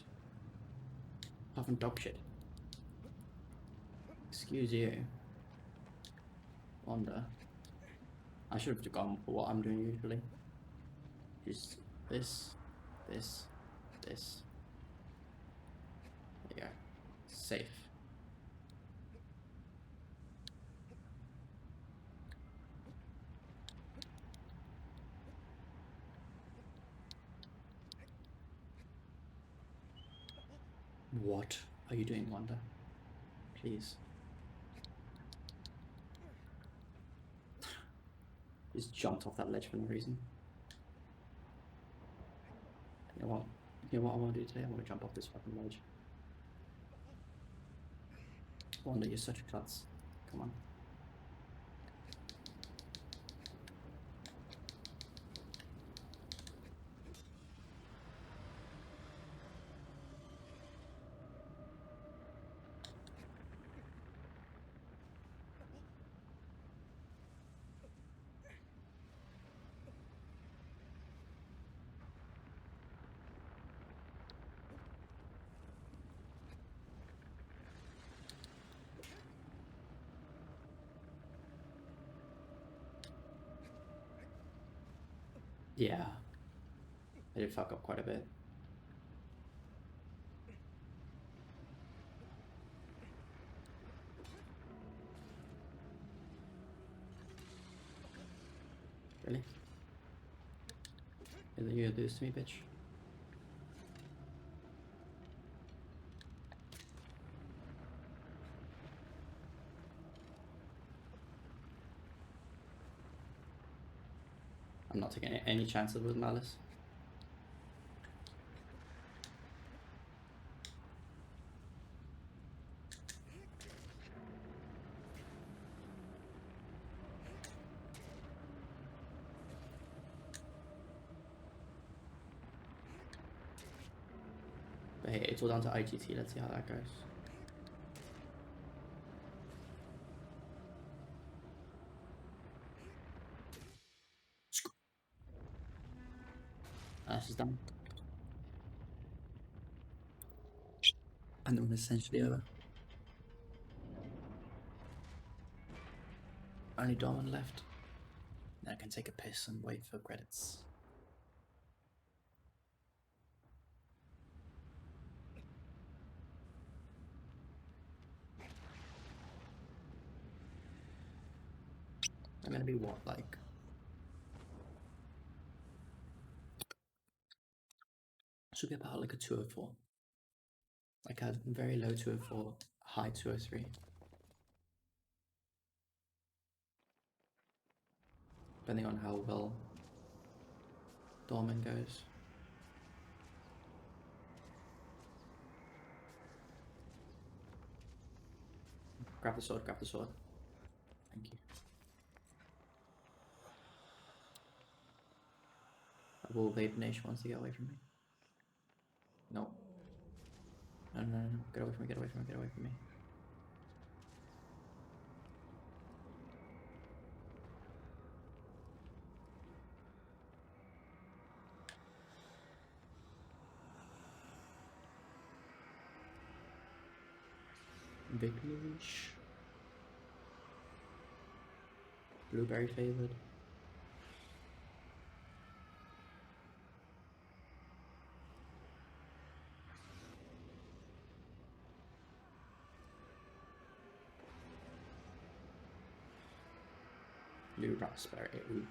Speaker 1: Apart from dog shit. Excuse you. Wanda. I should have gone for what I'm doing usually. Just this. There you go. Safe. What are you doing, Wanda? Please. Just jumped off that ledge for no reason. You know what? You know what I want to do today? I want to jump off this fucking ledge. Wanda, you're such a klutz. Come on. Yeah. I did fuck up quite a bit. Really? Is it you gonna do this to me, bitch? I'm not taking any chances with Malice. But hey, it's all down to IGT. Let's see how that goes. This is done. And the run is essentially over. Only Dorman left. Then I can take a piss and wait for credits. I'm gonna be what, like? Should be about like a 204. Like a very low 204, high 203. Depending on how well Dorman goes. Grab the sword, grab the sword. Thank you. I will vape Nation wants to get away from me. No. No, no, no, no. Get away from me, get away from me, get away from me. Vicarage. Blueberry favored. Blue raspberry. Ooh.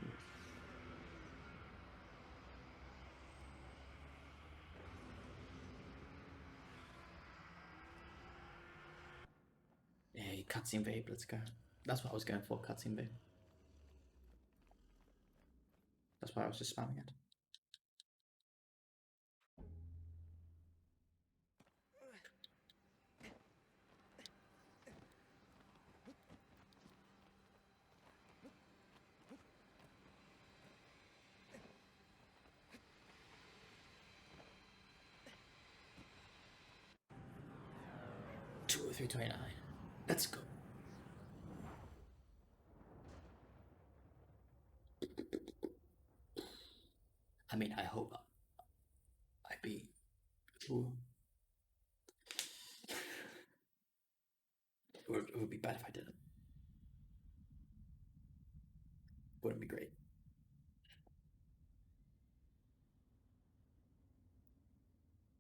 Speaker 1: Hey, cutscene vape, let's go. That's what I was going for, cutscene vape. That's why I was just spamming it. $203.29. Let's go. I mean, I hope I beat. Ooh. It would be bad if I didn't. Wouldn't be great.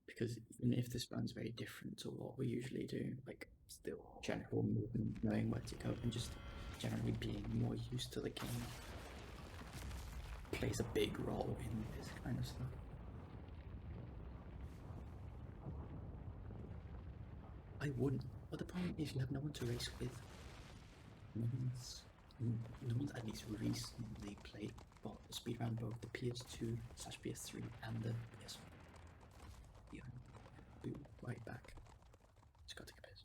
Speaker 1: Because even if this run's very different to what we usually do, like still general movement, knowing where to go, and just generally being more used to the game plays a big role in this kind of stuff. I wouldn't. But the problem is you have no one to race with. No one's at least recently played speedrun both the PS2/PS3 and the PS4. Yeah, be right back. Just gotta take a piss.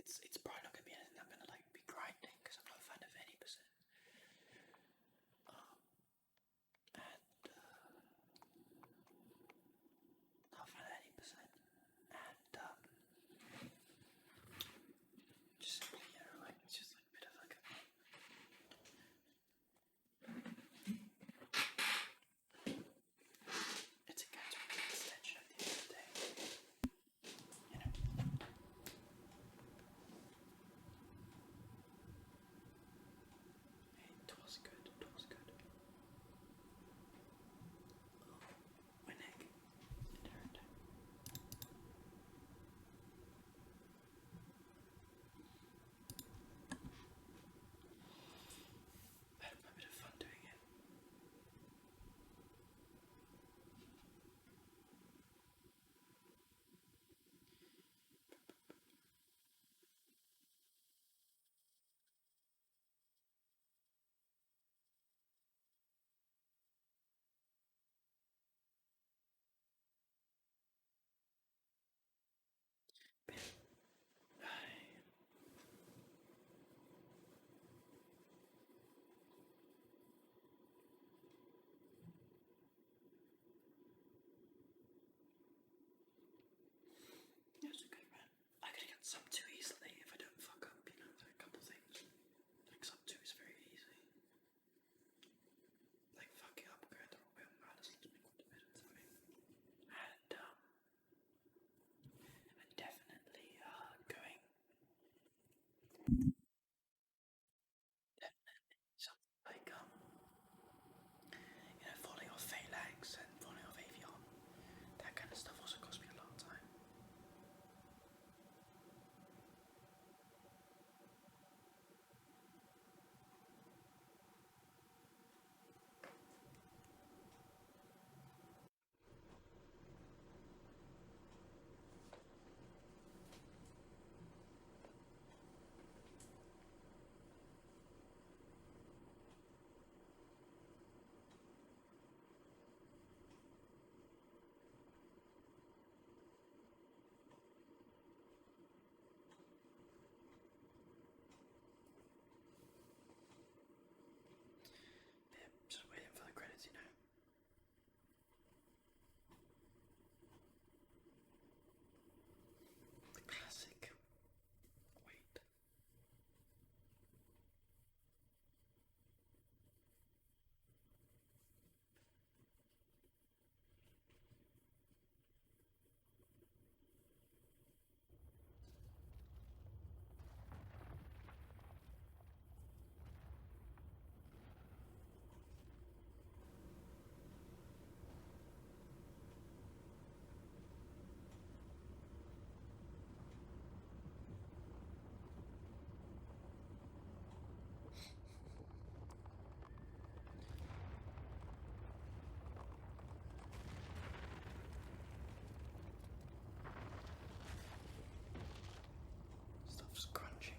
Speaker 1: it's probably not gonna be anything I'm gonna like be grinding because I'm not a fan of any percent. And not a fan of any percent. And just simply, like it's just like a bit of like a it's a catch-up extension at the end of the day. It was good. It was good. Oh, my neck. It hurt. I had a bit of fun doing it. Yeah, it's a good run. I could get sub 2 easily if I don't fuck up, a couple things. Like sub 2 is very easy. Like fucking up going the wrong way on Malice lets me quite a bit of time. And definitely going something like falling off Phalanx and falling off Avion. That kind of stuff also cost me a lot of time. Yeah, just waiting for the credits, The classic. Wait. Stuff's crunching.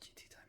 Speaker 1: IGT time.